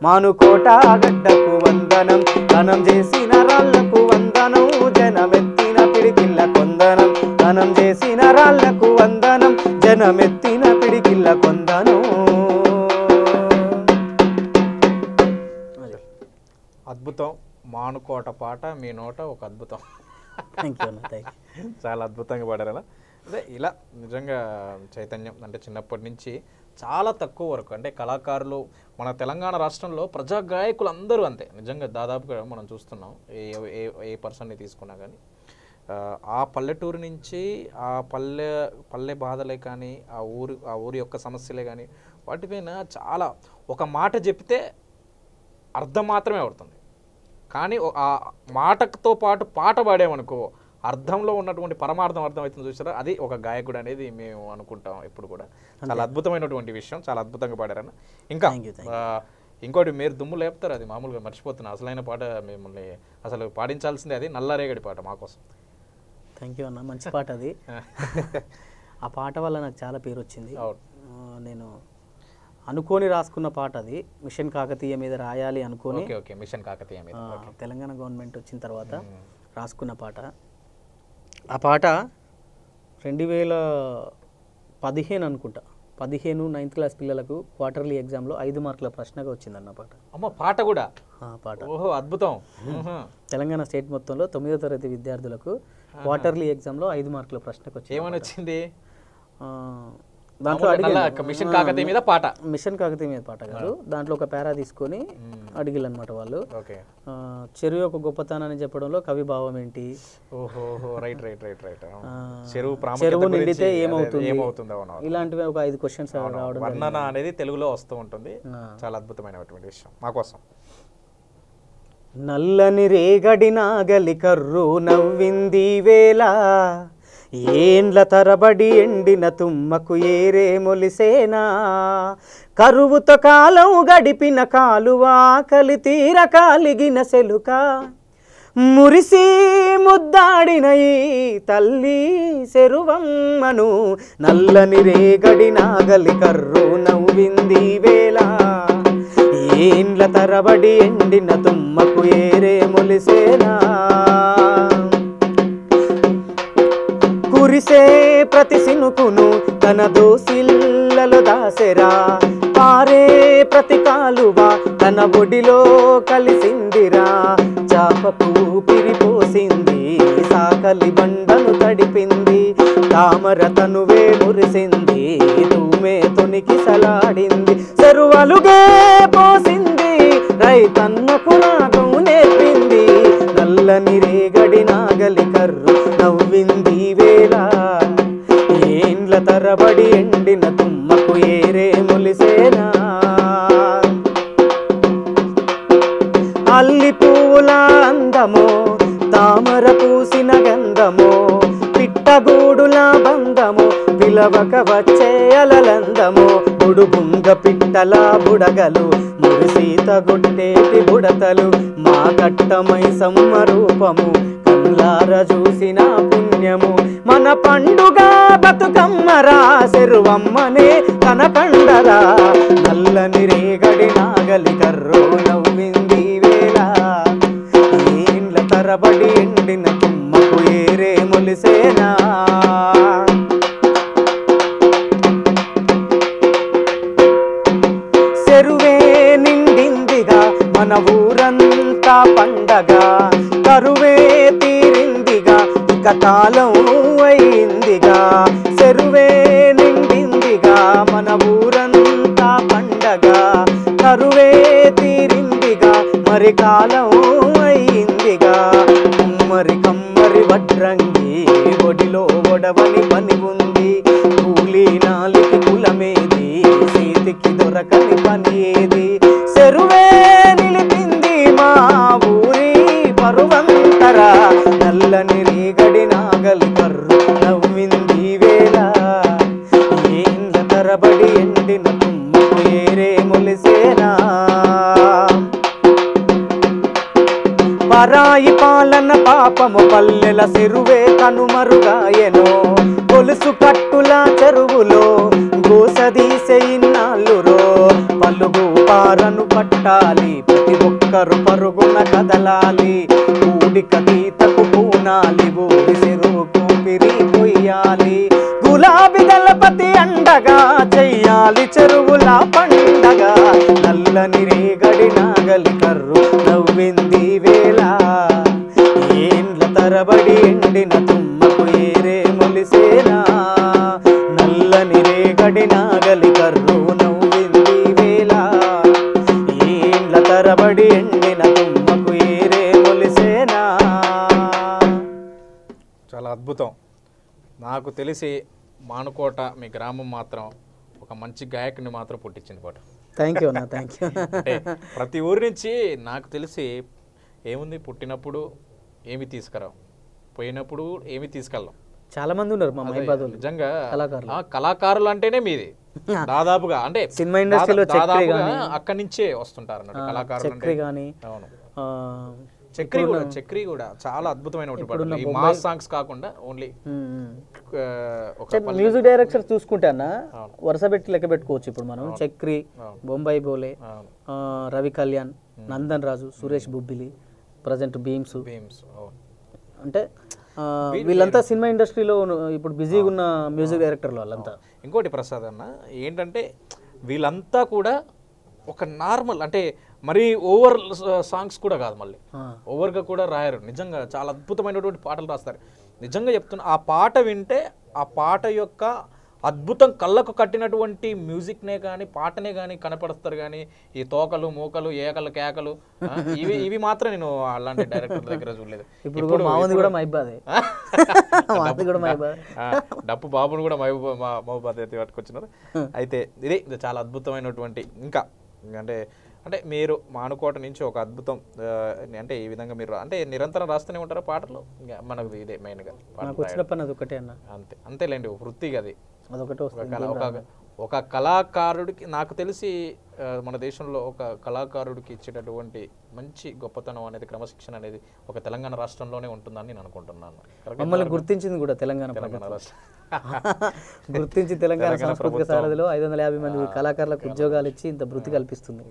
మానుకోట గడ్డకు వందనం, రణం చేసిన రాళ్లకు వందనం, జనమెత్తిన పిడికిళ్ళ కొందనం, రణం చేసిన రాళ్లకు వందనం, జనమెత్తిన పిడికిళ్ళ కొందనం. అద్భుతం. మానుకోట పాట మీ నోట ఒక అద్భుతం. చాలా అద్భుతంగా పాడారు అలా. అదే ఇలా నిజంగా చైతన్యం అంటే చిన్నప్పటి నుంచి చాలా తక్కువ వరకు అంటే కళాకారులు మన తెలంగాణ రాష్ట్రంలో ప్రజా గాయకులు అందరూ అంతే. నిజంగా దాదాపుగా మనం చూస్తున్నాం ఏ పర్సన్ని తీసుకున్నా కానీ ఆ పల్లెటూరు నుంచి ఆ పల్లె బాధలే కానీ ఆ ఊరి యొక్క సమస్యలే కానీ వాటిపైన చాలా ఒక మాట చెప్తే అర్థం మాత్రమే అవుతుంది. కానీ ఆ మాటతో పాటు పాట పాడామనుకో అర్థంలో ఉన్నటువంటి పరమార్థం అర్థమవుతుంది. చూసారా, అది ఒక గాయకుడు అనేది మేము అనుకుంటాం ఎప్పుడు కూడా. చాలా అద్భుతమైనటువంటి విషయం, చాలా అద్భుతంగా పాడారన్న. ఇంకా ఇంకోటి మీరు దుమ్ము లేపుతారు, అది మామూలుగా మర్చిపోతున్నా. అసలైన పాట మిమ్మల్ని అసలు పాడించాల్సిందే, అది నల్లరేగడి పాట మా కోసం. థ్యాంక్ యూ అన్న, మంచి పాట అది. ఆ పాట వల్ల నాకు చాలా పేరు వచ్చింది. నేను అనుకోని రాసుకున్న పాట అది. మిషన్ కాకతీయ మీద రాయాలి అనుకోని, మిషన్ కాకతీయ మీద తెలంగాణ గవర్నమెంట్ వచ్చిన తర్వాత రాసుకున్న పాట. ఆ పాట 2015 అనుకుంటా, 15 9th క్లాస్ పిల్లలకు క్వార్టర్లీ ఎగ్జామ్లో 5 మార్కుల ప్రశ్నగా వచ్చిందన్న పాట. అమ్మ పాట కూడా పాట. ఓహో అద్భుతం. తెలంగాణ స్టేట్ మొత్తంలో 9వ తరగతి విద్యార్థులకు క్వార్టర్లీ ఎగ్జామ్లో 5 మార్కుల ప్రశ్నకు వచ్చింది. ఏమని వచ్చింది? దాంట్లో మిషన్ కాకతీయ మీద పాట. మిషన్ కాకతీయ మీద పాట కాదు, దాంట్లో ఒక పారా తీసుకొని అడిగిలు అనమాట వాళ్ళు. చెరువు యొక్క గొప్పతనాన్ని చెప్పడంలో కవి భావం ఏంటి, చెరువు నిండితే ఏమవుతుంది, ఇలాంటివి ఒక 5 క్వశ్చన్స్ రావడం. వర్ణన అనేది తెలుగులో వస్తూ ఉంటుంది. చాలా అద్భుతమైనటువంటి విషయం మా కోసం. నల్లని రేగడి నాగలి కర్రు నవ్వింది వేళ, ఏండ్ల తరబడి ఎండిన తుమ్మకు ఏరే మొలిసేనా, కరువుతో కాలం గడిపిన కాలువ ఆకలి తీర కాలిగిన సెలుక, మురిసి ముద్దాడిన ఈ తల్లి చెరువమ్మను, నల్లని రేగడి నాగలి కర్రు నవ్వింది వేళ, ఏండ్ల తరబడి ఎండిన తుమ్మకు ఏరే మొలిసేనా, కురిసే ప్రతి సినుకును తన దోసిల్లలో దాసెరా, పారే ప్రతి కాలువ తన ఒడిలో కలిసిందిరా, చాపకు పిరిపోసింది సాకలి బండను తడిపింది, తామర తనువే మురిసింది తూమే తొనికి సలాడింది, చెరువలుగే పోసింది రైతన్నకు రాగం నేర్పింది, నల్లని రేగడి నాగలి కర్రు నవ్వింది వేళ, ఏండ్ల తరబడి ఎండిన తుమ్మకు ఏరే మొలిసేనా, అల్లి పువ్వుల అందమో తామర పూసిన గంధమో, పిట్టగూడుల బంధమో పిలవక వచ్చే అలలందమో, బుడుబుంగ పిట్టల బుడగలు మురిసీత గొట్టేటి బుడతలు, మా కట్టమై సమ్మరూపము కళ్ళార చూసిన పుణ్యము, మన పండుగ బతుకమ్మరా చెరువమ్మనే కనకండరా, నల్లని రేగడి నాగలి కర్రు నవ్వింది వేళ, ఏండ్ల తరబడి ఎండిన తుమ్మకు ఏరే మొలిసేనా, చెరువే నిండిందిగా మన ఊరంతా పండగ, కరువే తీరిందిగా ఇక కాలం అయిందిగా, చెరువే నిండిందిగా మన ఊరంతా పండగ, కరువే తీరిందిగా మరి కాలం అయిందిగా, కుమ్మరి కమ్మరి వడ్రంగి ఒడిలో ఒడవని పని ఉంది, కూలీ నాలికి కులమేది చేతికి దొరకని పని ఏది, చెరువే నిలిపింది మా ఊరి పరువంతరా, నల్లని రేగడి నాగలి కర్రు నవ్వింది వేళ, ఏండ్ల తరబడి ఎండిన తుమ్మకు ఏరే మొలిసేనా, పరాయి పాలన పాపము పల్లెల చెరువే కనుమరుగాయెనో, గొలుసు కట్టుల చెరువులో గోసదీసే ఇన్నాళ్ళురో, పలుగు పారను పట్టాలి ప్రతి ఒక్కరు పరుగున కదలాలి, ఊడిక తీతకు పూనాలి ఊరి చెరువుకు పిరి కొయ్యాలి, గులాబీ దళపతి అండగా చెయ్యాలి చెరువుల పండగ, నల్లని రేగడి నాగలి కర్రు నవ్వింది వేళ, ఏండ్ల తరబడి ఎండిన తుమ్మకు ఏరే మొలిసేనా, నల్లని రేగడి నాగలి కర్రు నవ్వింది వేళ, ఏండ్ల తరబడి ఎండిన తుమ్మకు ఏరే మొలిసేనా. చాలా అద్భుతం. నాకు తెలిసి మానుకోట మీ గ్రామం మాత్రం ఒక మంచి గాయకుని మాత్రం పుట్టించింది పాట. థ్యాంక్ యూ అన్న, థ్యాంక్ యూ. ప్రతి ఊరి నుంచి నాకు తెలిసి ఏముంది, పుట్టినప్పుడు ఏమి తీసుకురావు, పోయినప్పుడు ఏమి తీసుకెళ్ళాం. చాలా మంది ఉన్నారు మా మైబాద్ నిజంగా కళాకారులు అంటేనే మీది దాదాపుగా, అంటే సినిమా ఇండస్ట్రీలో అక్కడి నుంచే వస్తుంటారు అన్నట్టు కళాకారులు. చక్రి కూడా చాలా అద్భుతమైన మాస్ సాంగ్స్ కాకుండా ఓన్లీ మ్యూజిక్ డైరెక్టర్ చూసుకుంటే అన్న వరుస పెట్టి లెక్క పెట్టుకోవచ్చు. ఇప్పుడు మనం చక్రి, బొంబాయి బోలే, రవి కళ్యాణ్, నందన్ రాజు, సురేష్ బుబ్బిలి, ప్రజెంట్ బీమ్స్, అంటే వీళ్ళంతా సినిమా ఇండస్ట్రీలో ఇప్పుడు బిజీగా ఉన్న మ్యూజిక్ డైరెక్టర్లు వాళ్ళంతా. ఇంకోటి ప్రసాద్ అన్న ఏంటంటే వీళ్ళంతా కూడా ఒక నార్మల్ అంటే మరీ ఓవర్ సాంగ్స్ కూడా కాదు, మళ్ళీ ఓవర్గా కూడా రాయరు. నిజంగా చాలా అద్భుతమైనటువంటి పాటలు రాస్తారు. నిజంగా చెప్తున్నా, ఆ పాట వింటే ఆ పాట యొక్క అద్భుతం కళ్ళకు కట్టినటువంటి మ్యూజిక్నే కానీ పాటనే కానీ కనపడుస్తారు. కానీ ఈ తోకలు మూకలు ఏకలు కేకలు ఇవి మాత్రం నేను అలాంటి డైరెక్టర్ దగ్గర చూడలేదు. ఇప్పుడు మామూలు కూడా డప్పు బాబును కూడా మహబూబాద్ అయితే పట్టుకొచ్చినారు. అయితే ఇది చాలా అద్భుతమైనటువంటి ఇంకా అంటే మీరు మానుకోట నుంచి ఒక అద్భుతం అంటే ఈ విధంగా మీరు అంటే నిరంతరం రాస్తూనే ఉంటారా పాటలు? మనకు ఇదే మెయిన్గా ఒకటే అన్న, అంతేలేండి వృత్తిగా అది అదొకటి. ఒక కళాకారుడికి నాకు తెలిసి మన దేశంలో ఒక కళాకారుడికి ఇచ్చేటటువంటి మంచి గొప్పతనం అనేది క్రమశిక్షణ అనేది ఒక తెలంగాణ రాష్ట్రంలోనే ఉంటుందని నేను అనుకుంటున్నాను. మమ్మల్ని గుర్తించింది కూడా తెలంగాణ రాష్ట్రం గుర్తించి తెలంగాణ సాంస్కృతిక సారథిలో 550 మంది కళాకారులకు ఉద్యోగాలు ఇచ్చి ఇంత వృత్తి కల్పిస్తుంది.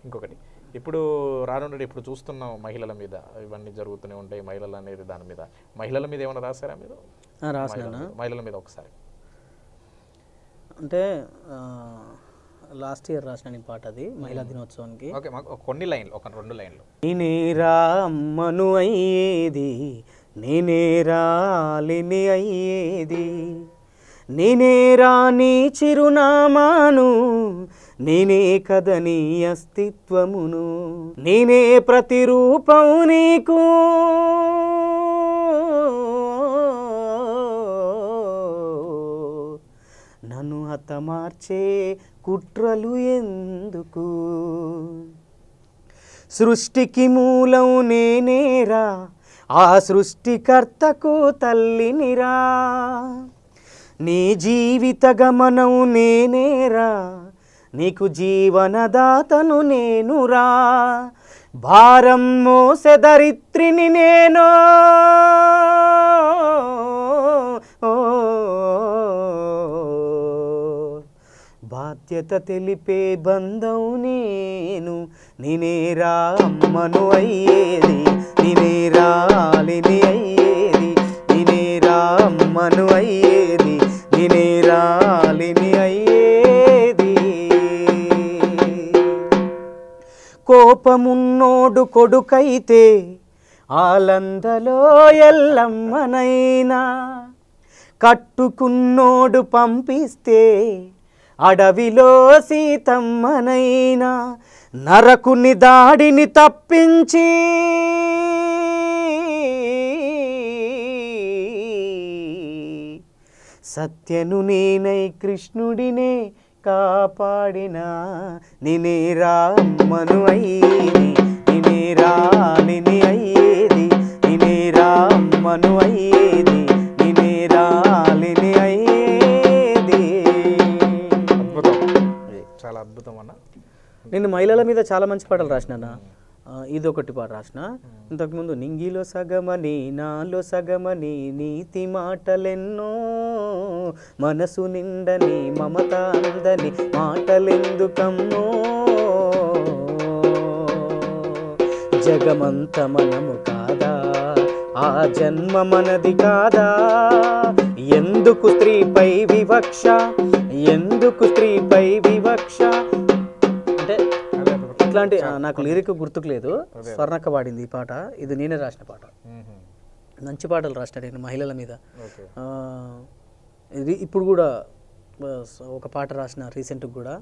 ఇంకొకటి ఇప్పుడు రానుండి ఇప్పుడు చూస్తున్నాం మహిళల మీద ఇవన్నీ జరుగుతూనే ఉంటాయి. మహిళలు అనేది దాని మీద మహిళల మీద ఏమైనా రాశారా మీరు? రాసినా మహిళల మీద ఒకసారి అంటే లాస్ట్ ఇయర్ రాసిన పాట అది మహిళా దినోత్సవానికి. ఓకే, కొన్ని లైన్లు, ఒక 2 లైన్లు. నేనేరా అమ్మను అయ్యేది, నేనేరా ఆలిని అయ్యేది, నేనేరా నీ చిరునామాను, నేనే కద నీ అస్తిత్వమును, నేనే ప్రతిరూపం నీకు, నన్ను హతమార్చే కుట్రలు ఎందుకు, సృష్టికి మూలం నేనేరా, ఆ సృష్టికర్తకు తల్లినిరా, నీ జీవిత గమనం నేనేరా, నీకు జీవనదాతను నేనురా, భారం మోసే దరిత్రిని నేను, బాధ్యత తెలిపే బంధం నేను, నేనేరా అమ్మను అయ్యేది, నేనేరా ఆలిని అయ్యేది, నేనేరా అమ్మను అయ్యేది, నేనేరా ఆలిని అయ్యేది. కోపమున్నోడు కొడుకైతే ఆలందలో ఎల్లమ్మనైనా, కట్టుకున్నోడు పంపిస్తే అడవిలో సీతమ్మనైనా, నరకుని దాడిని తప్పించి సత్యను నేనై కృష్ణుడినే కాపాడిన, నేనేరా అమ్మను అయ్యేది, నేనేరా ఆలిని అయ్యేది, నేనేరా అమ్మను అయ్యేది, నేనేరా ఆలిని అయ్యేది. చాలా అద్భుతం అన్న. నేను మహిళల మీద చాలా మంచి పాటలు రాసినా. ఇది ఒకటి పాట రాసిన. ఇంతకుముందు నింగిలో సగమని నాలో సగమని నీతి మాటలెన్నో, మనసు నిండని మమత అందని మాటలెందుకమ్మో, జగమంత మనము కాదా, ఆ జన్మ మనది కాదా, ఎందుకు స్త్రీపై వివక్ష, ఎందుకు స్త్రీపై వివక్ష. అంటే ఇట్లాంటి నాకు లిరిక్ గుర్తుకు లేదు, స్వర్ణక్క పాడింది ఈ పాట. ఇది నేనే రాసిన పాట. మంచి పాటలు రాసిన నేను మహిళల మీద. ఇది ఇప్పుడు కూడా ఒక పాట రాసిన రీసెంట్గా కూడా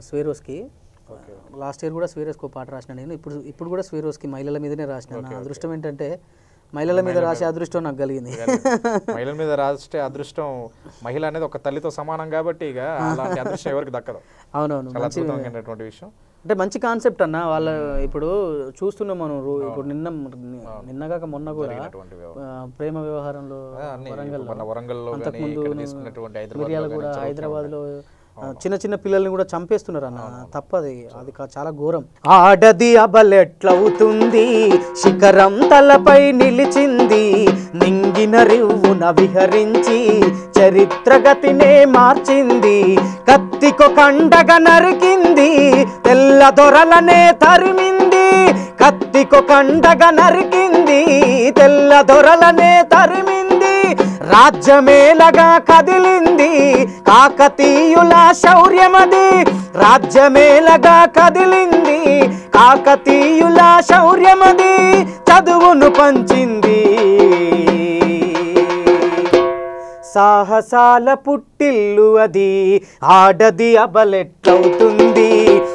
స్వేరోస్కి. లాస్ట్ ఇయర్ కూడా స్వేరోస్కి ఒక పాట రాసిన నేను. ఇప్పుడు కూడా స్వేరోస్కి మహిళల మీదనే రాసిన. నా అదృష్టం ఏంటంటే మహిళల మీద రాసే అదృష్టం నాకు కలిగింది. మహిళల మీద రాసే అదృష్టం, మహిళ అనేది ఒక తల్లితో సమానం కాబట్టి ఇక అలాంటి అదృష్టం ఎవరికి దక్కదు. అవునవును, అద్భుతమైనటువంటి విషయం. అంటే మంచి కాన్సెప్ట్ అన్న. వాళ్ళ ఇప్పుడు చూస్తున్నాం మనం. ఇప్పుడు నిన్నగాక మొన్న కూడా ప్రేమ వ్యవహారంలో వరంగల్లో అంతకుముందు మిర్యాల కూడా హైదరాబాద్లో చిన్న చిన్న పిల్లల్ని కూడా చంపేస్తున్నారు అన్న. తప్పది, అది చాలా ఘోరం. ఆడది అబలెట్లవుతుంది, శిఖరం తలపై నిలిచింది, నింగిన రివ్వున విహరించి చరిత్రగతినే మార్చింది, కత్తికొ కండగ నరికింది, తెల్ల దొరలనే తరిమింది, కత్తికొ కండగా నరికింది, తెల్ల దొరలనే తరిమింది, రాజ్యమేలగా కదిలింది కాకతీయుల శౌర్యమది, రాజ్యమేలగా కదిలింది కాకతీయుల శౌర్యమది, చదువును పంచింది సాహసాల పుట్టిల్లు అది, ఆడది అబలెట్లవుతుంది,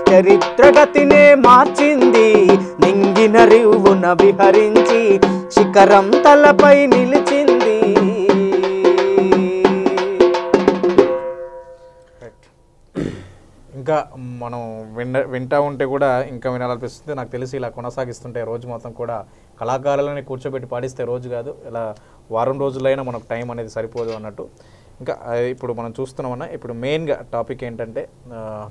చరిత్రగతినే మార్చింది, నింగిన రివ్వున విహరించి శిఖరం తలపై నిలిచింది. ఇంకా మనం వింటా ఉంటే కూడా ఇంకా వినాలనిపిస్తుంది. నాకు తెలిసి ఇలా కొనసాగిస్తుంటే రోజు మొత్తం కూడా కళాకారులని కూర్చోబెట్టి పాడిస్తే రోజు కాదు, ఇలా వారం రోజులైనా మనకు టైం అనేది సరిపోదు అన్నట్టు. ఇంకా ఇప్పుడు మనం చూస్తున్నామన్నా ఇప్పుడు మెయిన్గా టాపిక్ ఏంటంటే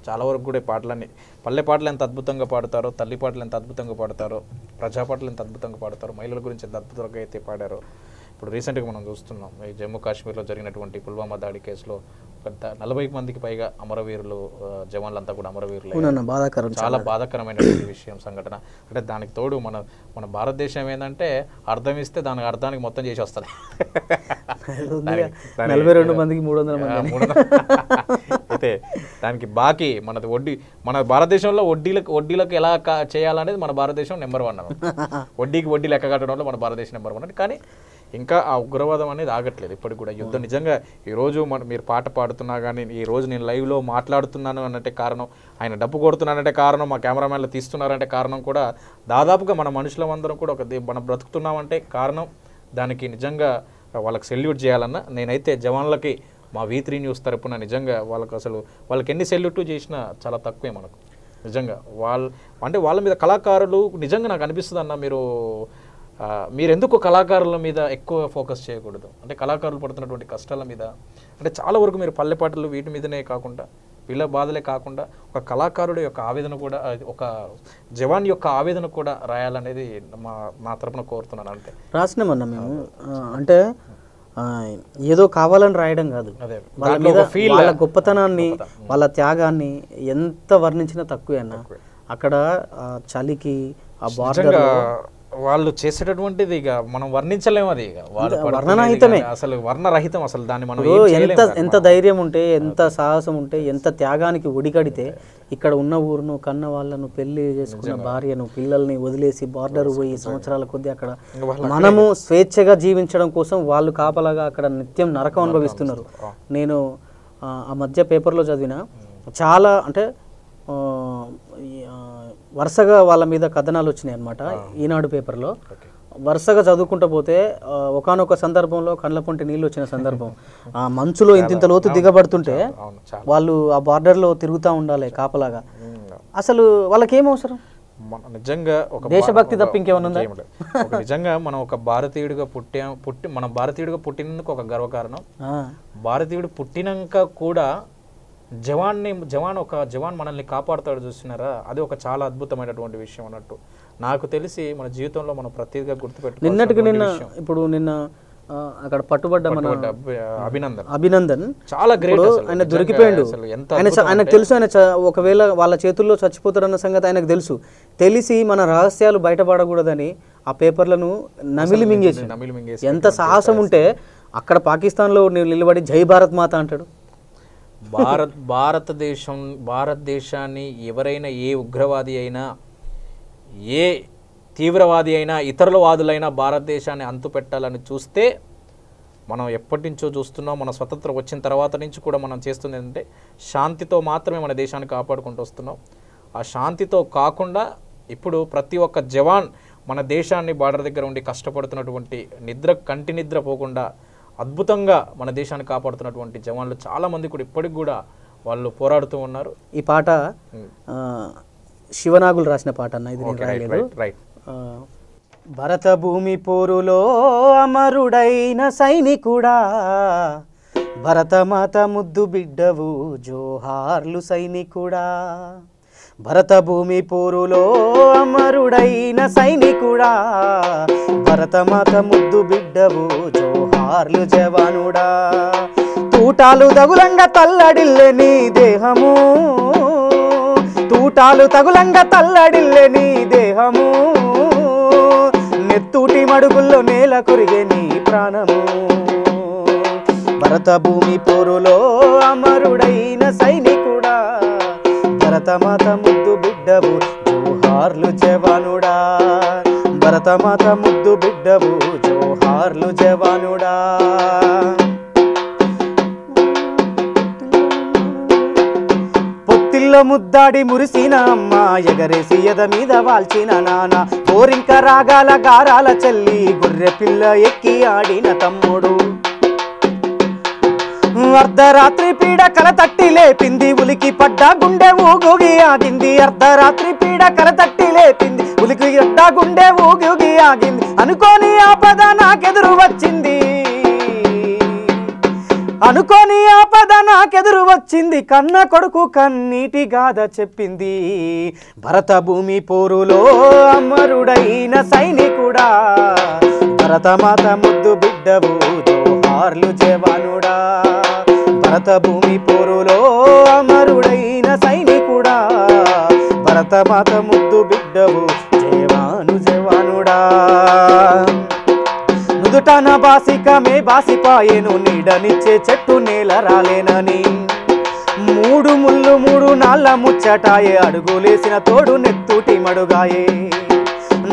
చాలా వరకు కూడా పాటలన్నీ పల్లె పాటలు ఎంత అద్భుతంగా పాడతారో, తల్లి పాటలు ఎంత అద్భుతంగా పాడతారో, ప్రజా పాటలు ఎంత అద్భుతంగా పాడతారో, మహిళల గురించి ఎంత అద్భుతంగా అయితే పాడారో. ఇప్పుడు రీసెంట్గా మనం చూస్తున్నాం ఈ జమ్మూ కాశ్మీర్లో జరిగినటువంటి పుల్వామా దాడి కేసులో 40 మందికి పైగా అమరవీరులు, జవాన్లంతా కూడా అమరవీరులు. చాలా బాధాకరమైనటువంటి విషయం, సంఘటన. అంటే దానికి తోడు మన భారతదేశం ఏంటంటే అర్థం ఇస్తే దానికి అర్థానికి మొత్తం చేసి వస్తుంది. 42 మందికి 300 అయితే దానికి బాకీ మనది వడ్డీ. మన భారతదేశంలో వడ్డీలకు ఎలా చేయాలనేది మన భారతదేశం నెంబర్ 1. వడ్డీకి వడ్డీ లెక్క కట్టడంలో మన భారతదేశం నెంబర్ 1. కానీ ఇంకా ఆ ఉగ్రవాదం అనేది ఆగట్లేదు ఇప్పటికి కూడా. యుద్ధం నిజంగా ఈరోజు మీరు పాట పాడుతున్నా కానీ, ఈరోజు నేను లైవ్లో మాట్లాడుతున్నాను అన్నట్టే కారణం, ఆయన డబ్బు కొడుతున్నానంటే కారణం, మా కెమెరామెన్లు తీస్తున్నారంటే కారణం కూడా దాదాపుగా మన మనుషులందరం కూడా మనం బ్రతుకుతున్నామంటే కారణం. దానికి నిజంగా వాళ్ళకి సెల్యూట్ చేయాలన్నా నేనైతే జవాన్లకి మా V3 న్యూస్ తరపున నిజంగా వాళ్ళకి ఎన్ని సెల్యూట్ చేసినా చాలా తక్కువే మనకు. నిజంగా వాళ్ళ మీద కళాకారులు నిజంగా నాకు అనిపిస్తుంది అన్న, మీరు ఎందుకు కళాకారుల మీద ఎక్కువ ఫోకస్ చేయకూడదు? అంటే కళాకారులు పడుతున్నటువంటి కష్టాల మీద, అంటే చాలా వరకు మీరు పల్లె పాటలు వీటి మీదనే కాకుండా, వీళ్ళ బాధలే కాకుండా ఒక కళాకారుడి యొక్క ఆవేదన కూడా, ఒక జవాన్ యొక్క ఆవేదన కూడా రాయాలనేది మా తరపున కోరుతున్నాను. అంటే రాసినామన్నా మేము, అంటే ఏదో కావాలని రాయడం కాదు, వాళ్ళ మీద వాళ్ళ గొప్పతనాన్ని, వాళ్ళ త్యాగాన్ని ఎంత వర్ణించినా తక్కువే అన్న. అక్కడ చలికి ఆ బార్డర్ వాళ్ళు చేసేటటువంటిది ఇక మనం వర్ణించలేము. అది ఇక వర్ణనాహితమే, అసలు వర్ణరహితం. అసలు దాన్ని మనం ఎంత ధైర్యం ఉంటే, ఎంత సాహసం ఉంటే, ఎంత త్యాగానికి ఒడిగడితే, ఇక్కడ ఉన్న ఊరును, కన్న వాళ్ళను, పెళ్లి చేసుకున్న భార్యను, పిల్లల్ని వదిలేసి బార్డర్ పోయి సంవత్సరాల కొద్దీ అక్కడ మనము స్వేచ్ఛగా జీవించడం కోసం వాళ్ళు కాపలాగా అక్కడ నిత్యం నరకం అనుభవిస్తున్నారు. నేను ఆ మధ్య పేపర్లో చదివిన చాలా, అంటే వరుసగా వాళ్ళ మీద కథనాలు వచ్చినాయి అన్నమాట. ఈనాడు పేపర్లో వరుసగా చదువుకుంటూ పోతే ఒకానొక సందర్భంలో కళ్ళ పొంటి నీళ్ళు వచ్చిన సందర్భం, ఆ మంచులో ఇంత లోతు దిగబడుతుంటే వాళ్ళు ఆ బార్డర్లో తిరుగుతూ ఉండాలి కాపలాగా. అసలు వాళ్ళకి ఏం అవసరం? నిజంగా ఒక దేశభక్తి తప్ప ఇంకేమన్నా ఉందా? నిజంగా మనం ఒక భారతీయుడిగా మన భారతీయుడిగా పుట్టినందుకు ఒక గర్వకారణం. భారతీయుడు పుట్టినాక కూడా జవాన్ మనల్ని కాపాడుతాడు, చూస్తున్నారా? అది ఒక చాలా అద్భుతమైనటువంటి విషయం అన్నట్టు. నాకు తెలిసి మన జీవితంలో మనం ప్రతిగా గుర్తుపెట్టుకోవాలి. నిన్న అక్కడ పట్టుబడ్డ మన అభినందన్ చాలా గ్రేట్. ఆయన దొరికిపోయాడు. ఆయనకు తెలుసు, ఆయన ఒకవేళ వాళ్ళ చేతుల్లో చచ్చిపోతాడన్న సంగతి ఆయనకు తెలుసు. తెలిసి మన రహస్యాలు బయటపడకూడదని ఆ పేపర్లను నమిలి మింగేసి, ఎంత సాహసం ఉంటే అక్కడ పాకిస్తాన్లో నిలబడి జై భారత్ మాత అంటాడు. భారతదేశాన్ని ఎవరైనా, ఏ ఉగ్రవాది అయినా, ఏ తీవ్రవాది అయినా, ఇతరుల వాదులైనా భారతదేశాన్ని అంతుపెట్టాలని చూస్తే, మనం ఎప్పటి నుంచో చూస్తున్నాం. మన స్వతంత్రం వచ్చిన తర్వాత నుంచి కూడా మనం చేస్తుంది ఏంటంటే శాంతితో మాత్రమే మన దేశాన్ని కాపాడుకుంటూ వస్తున్నాం. ఆ శాంతితో కాకుండా ఇప్పుడు ప్రతి ఒక్క జవాన్ మన దేశాన్ని బార్డర్ దగ్గర ఉండి కష్టపడుతున్నటువంటి, కంటి నిద్ర పోకుండా అద్భుతంగా మన దేశాన్ని కాపాడుతున్నటువంటి జవాన్లు చాలా మంది కూడా ఇప్పటికి కూడా వాళ్ళు పోరాడుతూ ఉన్నారు. ఈ పాట శివనాగులు రాసిన పాట అన్న, ఇది రైట్. భరత భూమి పోరులో అమరుడైన సైనికుడా, భరతమాత ముద్దు బిడ్డవు జోహార్లు సైనికుడా. భరత భూమి పోరులో అమరుడైన సైనికుడా, భరతమాత ముద్దు బిడ్డవు జోహార్లు జవానుడా. తూటాలు దగులంగా తల్లడిల్లే నీ దేహము, తూటాలు తగులంగా తల్లడిల్లే నీ దేహము నెత్తూటి మడుగుల్లో నేల కొరిగే నీ ప్రాణము భరత భూమి పోరులో అమరుడైన సైనికుడా భరతమాత ముద్దు బిడ్డవు జోహార్లు జవానుడా భరతమాత ముద్దు బిడ్డవు జోహార్లు జవానుడా పొత్తిల్లో ముద్దాడి మురిసిన అమ్మ ఎగరేసి ఎద మీద వాల్చిన నాన్న కోరింక రాగాల గారాల చెల్లి గొర్రె పిల్ల ఎక్కి ఆడిన తమ్ముడు అర్ధరాత్రి పీడ కల తట్టి లేపింది ఉలికి పడ్డ గుండె ఊగుగి ఆగింది అర్ధరాత్రి పీడ కల తట్టి లేపింది ఉలికి పడ్డ గుండె ఊగుగి ఆగింది అనుకోని ఆపద నాకెదురు వచ్చింది అనుకోని ఆపద నాకెదురు వచ్చింది కన్న కొడుకు కన్నీటి గాథ చెప్పింది భరత భూమి పోరులో అమరుడైన సైనికుడా భరతమాత ముద్దు బిడ్డవు జోహార్లు జవానుడా భరత భూమి పోరులో అమరుడైన సైనికుడా భరతమాత ముద్దు బిడ్డవు జవానుడా నుదుటన బాసికమే బాసిపాయెను నీడనిచ్చే చెట్టు నేల రాలేనని మూడు ముళ్ళు మూడు నాళ్ళ ముచ్చటాయే అడుగులేసిన తోడు నెత్తూటి మడుగాయే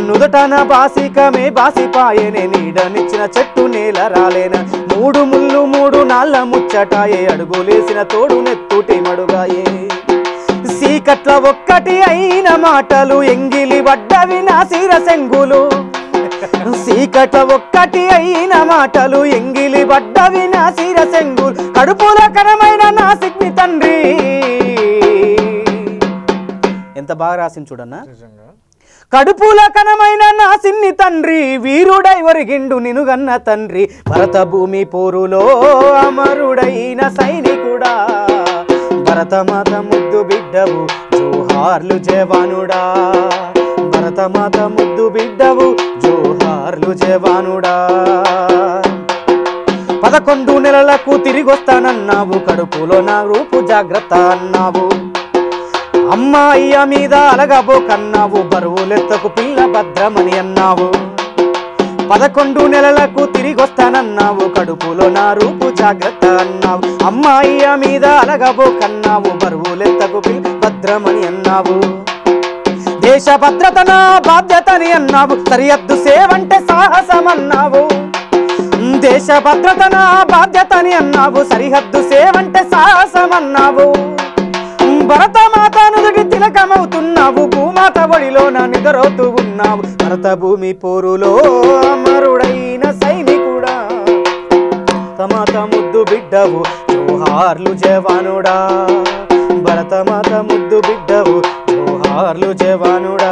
నుదుటన బాసికమే బాసిపాయెనే నీడనిచ్చిన చెట్టు నేల రాలేన మూడు ముళ్ళు మూడు నాళ్ళ ముచ్చటాయే అడుగులేసిన తోడు నెత్తూటి మడుగాయే సీకట్ల ఒక్కటి అయిన మాటలు ఎంగిలి వడ్డవి నా శిరసెంగులు సీకట ఒక్కటి అయిన మాటలు ఎంగిలి వడ్డవి నా శిరసెంగులు కడుపుల కరమైన నా సిగ్ని తండ్రి ఎంత బాగా రాసింది చూడన్నా కడుపుల కనమైన నా సిన్ని తండ్రి వీరుడై ఒరిగిండు నినుగన్న తండ్రి భరత భూమి పోరులో అమరుడైన సైనికుడా భరతమాత ముద్దు బిడ్డవు జోహార్లు జవానుడా భరతమాత ముద్దు బిడ్డవు జోహార్లు జవానుడా 11 నెలలకు తిరిగొస్తానన్నావు కడుపులో నా రూపు జాగ్రత్త అన్నావు అమ్మాయ్య మీద అలగబోకన్నావు బరువులెత్తకు పిల్ల భద్రమని అన్నావు 11 నెలలకు తిరిగొస్తానన్నావు కడుపులో నా రూపు జాగ్రత్త అన్నావు అమ్మాయ్య మీద అలగబోకన్నావు బరువులెత్తకు పిల్ల భద్రమని అన్నావు దేశ భద్రత నా బాధ్యతని అన్నావు సరిహద్దు సేవంటే సాహసమన్నావు దేశ భద్రత నా బాధ్యతని అన్నావు సరిహద్దు సేవంటే సాహసమన్నావు భరతమాత నుదుటి తిలకమవుతున్నావు భూమాత ఒడిలో నా నిద్రవుతూ ఉన్నావు భరత భూమి పోరులో అమరుడైన సైనికుడా భరతమాత ముద్దు బిడ్డవు జోహార్లు జవానుడా భరతమాత ముద్దు బిడ్డవు జోహార్లు జవానుడా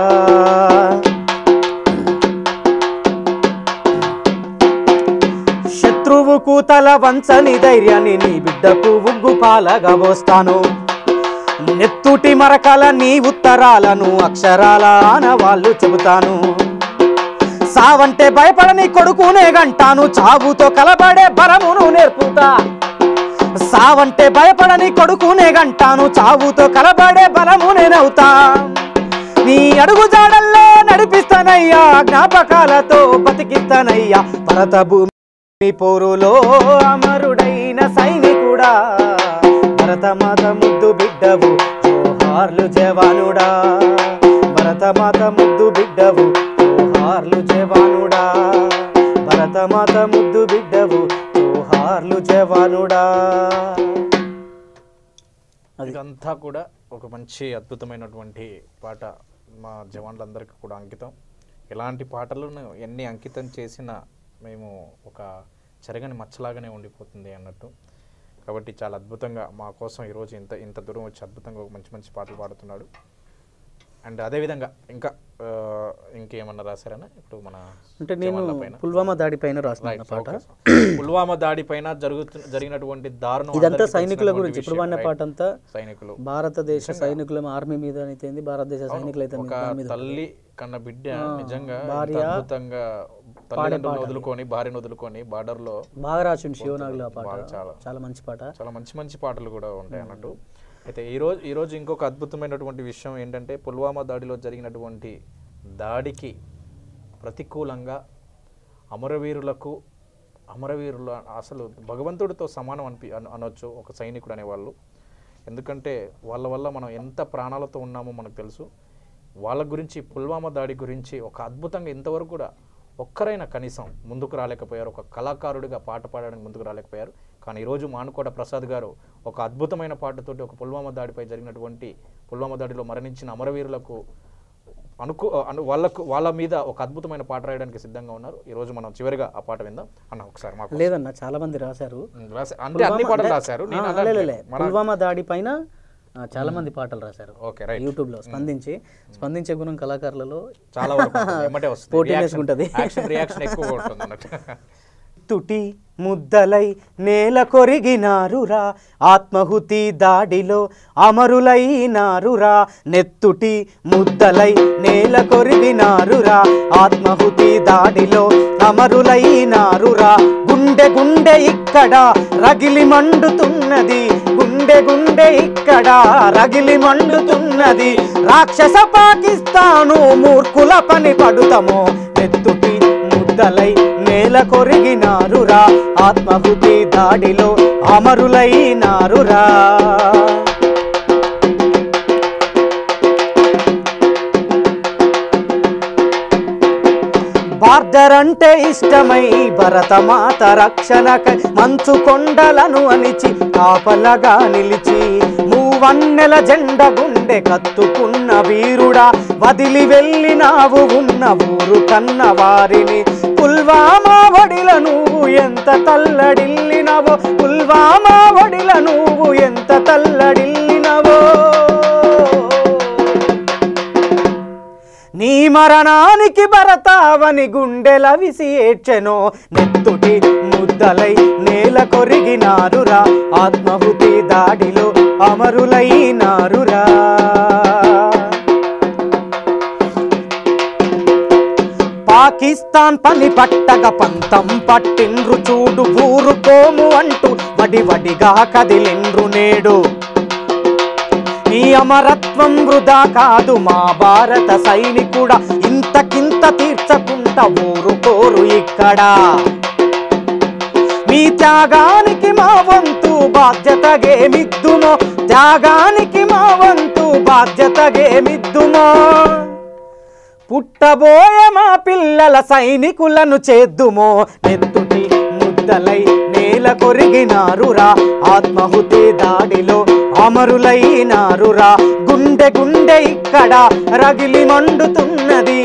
శత్రువుకు తల వంచని ధైర్యాన్ని నీ బిడ్డకు ఉగ్గు పాలగా పోస్తాను నెత్తుటి మరకల నీ ఉత్తరాలను అక్షరాల ఆనవాళ్ళు చెబుతాను సావంటే భయపడని కొడుకునే గంటాను చావుతో కలబడే బలమును నేర్పుతా సావంటే భయపడని కొడుకునే గంటాను చావుతో కలబడే బలము నేనవుతా నీ అడుగు జాడల్లో నడిపిస్తానయ్యా జ్ఞాపకాలతో బతికిస్తానయ్యా భరత భూమి పోరులో అమరుడైన సైనికుడా భరతమాత ముద్దు బిడ్డవు జోహార్లు జవానుడా భరతమాత ముద్దు బిడ్డవు జోహార్లు జవానుడా భరతమాత ముద్దు బిడ్డవు జోహార్లు జవానుడా ఇదంతా కూడా ఒక మంచి అద్భుతమైనటువంటి పాట మా జవాన్లందరికీ కూడా అంకితం. ఎలాంటి పాటలను ఎన్ని అంకితం చేసినా మేము ఒక చెరగని మచ్చలాగానే ఉండిపోతుంది అన్నట్టు. కాబట్టి చాలా అద్భుతంగా మా కోసం ఈరోజు ఇంత దూరం వచ్చి అద్భుతంగా ఒక మంచి మంచి పాటలు పాడుతున్నాడు. అండ్ అదేవిధంగా ఇంకేమన్నా రాశారనా? ఇప్పుడు మన అంటే నేను పుల్వామా దాడి పైన రాసిన పాట. పుల్వామా దాడి పైన జరిగినటువంటి దారుణం ఇదంతా సైనికుల గురించి. ఇప్పుడు వాడిన పాట అంతా సైనికులు, భారతదేశ సైనికుల ఆర్మీ మీద అయితే భారతదేశ సైనికులు అయితే తల్లి కన్న బిడ్డ నిజంగా అద్భుతంగా తల్లిదండ్రులను వదులుకొని భార్యను వదులుకొని బార్డర్ లో బాగా రాసిండు శివనాగుల పాట. చాలా మంచి పాట, చాలా మంచి మంచి పాటలు కూడా ఉంటాయి అన్నట్టు. అయితే ఈరోజు ఇంకొక అద్భుతమైనటువంటి విషయం ఏంటంటే పుల్వామా దాడిలో జరిగినటువంటి దాడికి ప్రతికూలంగా అమరవీరుల అసలు భగవంతుడితో సమానం అనొచ్చు ఒక సైనికుడు అనేవాళ్ళు. ఎందుకంటే వాళ్ళ వల్ల మనం ఎంత ప్రాణాలతో ఉన్నామో మనకు తెలుసు. వాళ్ళ గురించి పుల్వామా దాడి గురించి ఒక అద్భుతంగా ఇంతవరకు కూడా ఒక్కరైనా కనీసం ముందుకు రాలేకపోయారు. ఒక కళాకారుడిగా పాట పాడడానికి ముందుకు రాలేకపోయారు. కానీ ఈరోజు మానుకోట ప్రసాద్ గారు ఒక అద్భుతమైన పాటతోటి ఒక పుల్వామా దాడిపై జరిగినటువంటి పుల్వామా దాడిలో మరణించిన అమరవీరులకు వాళ్ళ మీద ఒక అద్భుతమైన పాట రాయడానికి సిద్ధంగా ఉన్నారు. ఈరోజు మనం చివరిగా ఆ పాట విందాం అన్న. ఒకసారి మాకు లేదన్న, చాలా మంది రాశారు, అంటే అన్ని పాటలు రాశారు. పుల్వామా దాడి పైన చాలా మంది పాటలు రాశారు యూట్యూబ్ లో. స్పందించే గుణం కళాకారులలో చాలా పోటీ వేసుకుంటది. ఎక్కువ ఉంటుంది అన్నట్టు. తుటి ముద్దలై నేల కొరిగినారురా, ఆత్మహుతి దాడిలో అమరులైనారురా. నెత్తుటి ముద్దలై నేల కొరిగినారురా, ఆత్మహుతి దాడిలో అమరులైనారురా. గుండె గుండె ఇక్కడ రగిలి మండుతున్నది, గుండె ఇక్కడ రగిలి మండుతున్నది. రాక్షస పాకిస్తాను మూర్ఖుల పని పడుతామో. నెత్తుటి ముద్దలై నేల కొరిగినారురా, ఆత్మహుతి దాడిలో అమరులైనారురా. బార్డర్ అంటే ఇష్టమై భరతమాత రక్షణకై మంచు కొండలను అణిచి కాపలగా నిలిచి మూవన్నెల జెండ గుండె కత్తుకున్న వీరుడా. వదిలి వెళ్ళినావు ఉన్న ఊరు కన్న వారిని. పుల్వామా ఒడిల నువ్వు ఎంత తల్లడిల్లినవో, పుల్వామా ఒడిల నువ్వు ఎంత తల్లడిల్లినవో. నీ మరణానికి భరతావని గుండెల విసి ఏడ్చెనో. నెత్తుటి ముద్దలై నేల కొరిగినారురా, ఆత్మహుతి దాడిలో అమరులైనారురా. పాకిస్తాన్ పని పట్టగా పంతం పట్టిండ్రు చూడు. ఊరుకోము అంటూ వడివడిగా కదిలిండ్రు నేడు. నీ అమరత్వం వృధా కాదు మా భారత సైనికుడా, ఇంతకింత తీర్చకుండా ఊరుకోరు ఇక్కడ. మీ త్యాగానికి మా వంతు బాధ్యతగేమిద్దుమో, త్యాగానికి మా వంతు బాధ్యతగేమిద్దుమో. పుట్టబోయే మా పిల్లల సైనికులను చేద్దుమో. నెత్తుటి ముద్దలై నేల కొరిగినారురా, ఆత్మహుతి దాడిలో అమరులైనారురా. గుండె ఇక్కడ రగిలి మండుతున్నది,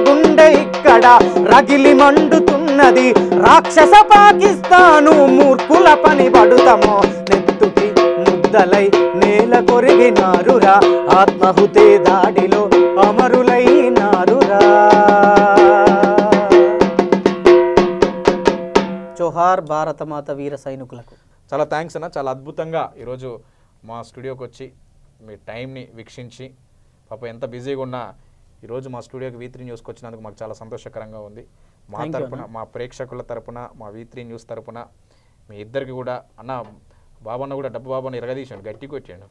గుండె ఇక్కడ రగిలి మండుతున్నది. రాక్షస పాకిస్తాను మూర్ఖుల పని పడుతామో. నెత్తుటి ముద్దలై నేల కొరిగినారురా, ఆత్మహుతి దాడిలో అమరులైనారురా. జోహార్ భారతమాత వీర సైనికులకు. చాలా థ్యాంక్స్ అన్న. చాలా అద్భుతంగా ఈరోజు మా స్టూడియోకి వచ్చి మీ టైంని వీక్షించి, పాప ఎంత బిజీగా ఉన్నా ఈరోజు మా స్టూడియోకి V3 న్యూస్కి వచ్చినందుకు మాకు చాలా సంతోషకరంగా ఉంది. మా తరపున, మా ప్రేక్షకుల తరపున, మా V3 న్యూస్ తరపున మీ ఇద్దరికి కూడా అన్న. బాబన్న కూడా డబ్బు బాబన్న ఇరగదీశాడు, గట్టి కొట్టాడు.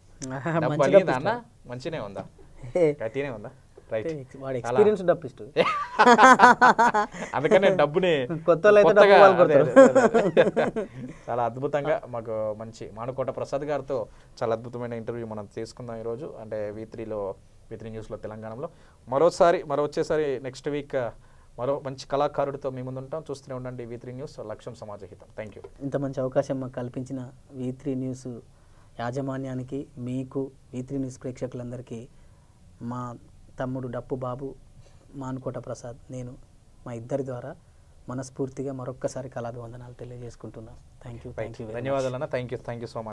డబ్బు అలిగిందా అన్న? మంచినే ఉందా? గట్టినే ఉందా? రైట్. అందుకనే డబ్బుని చాలా అద్భుతంగా మాకు మంచి మానుకోట ప్రసాద్ గారితో చాలా అద్భుతమైన ఇంటర్వ్యూ మనం తీసుకుందాం ఈరోజు. అంటే V3 న్యూస్లో తెలంగాణలో వచ్చేసారి నెక్స్ట్ వీక్ మరో మంచి కళాకారుడితో మీ ముందు ఉంటాం. చూస్తూనే ఉండండి V3 న్యూస్, లక్ష్యం సమాజహితం. Thank you. ఇంత మంచి అవకాశం మాకు కల్పించిన V3 న్యూస్ యాజమాన్యానికి, మీకు, V3 న్యూస్ ప్రేక్షకులందరికీ మా తమ్ముడు డప్పు బాబు, మానుకోట ప్రసాద్, నేను మా ఇద్దరి ద్వారా మనస్ఫూర్తిగా మరొక్కసారి కళాభివందనాలు తెలియజేసుకుంటున్నాను. Thank you. ధన్యవాదాలు అన్న. Thank you so much.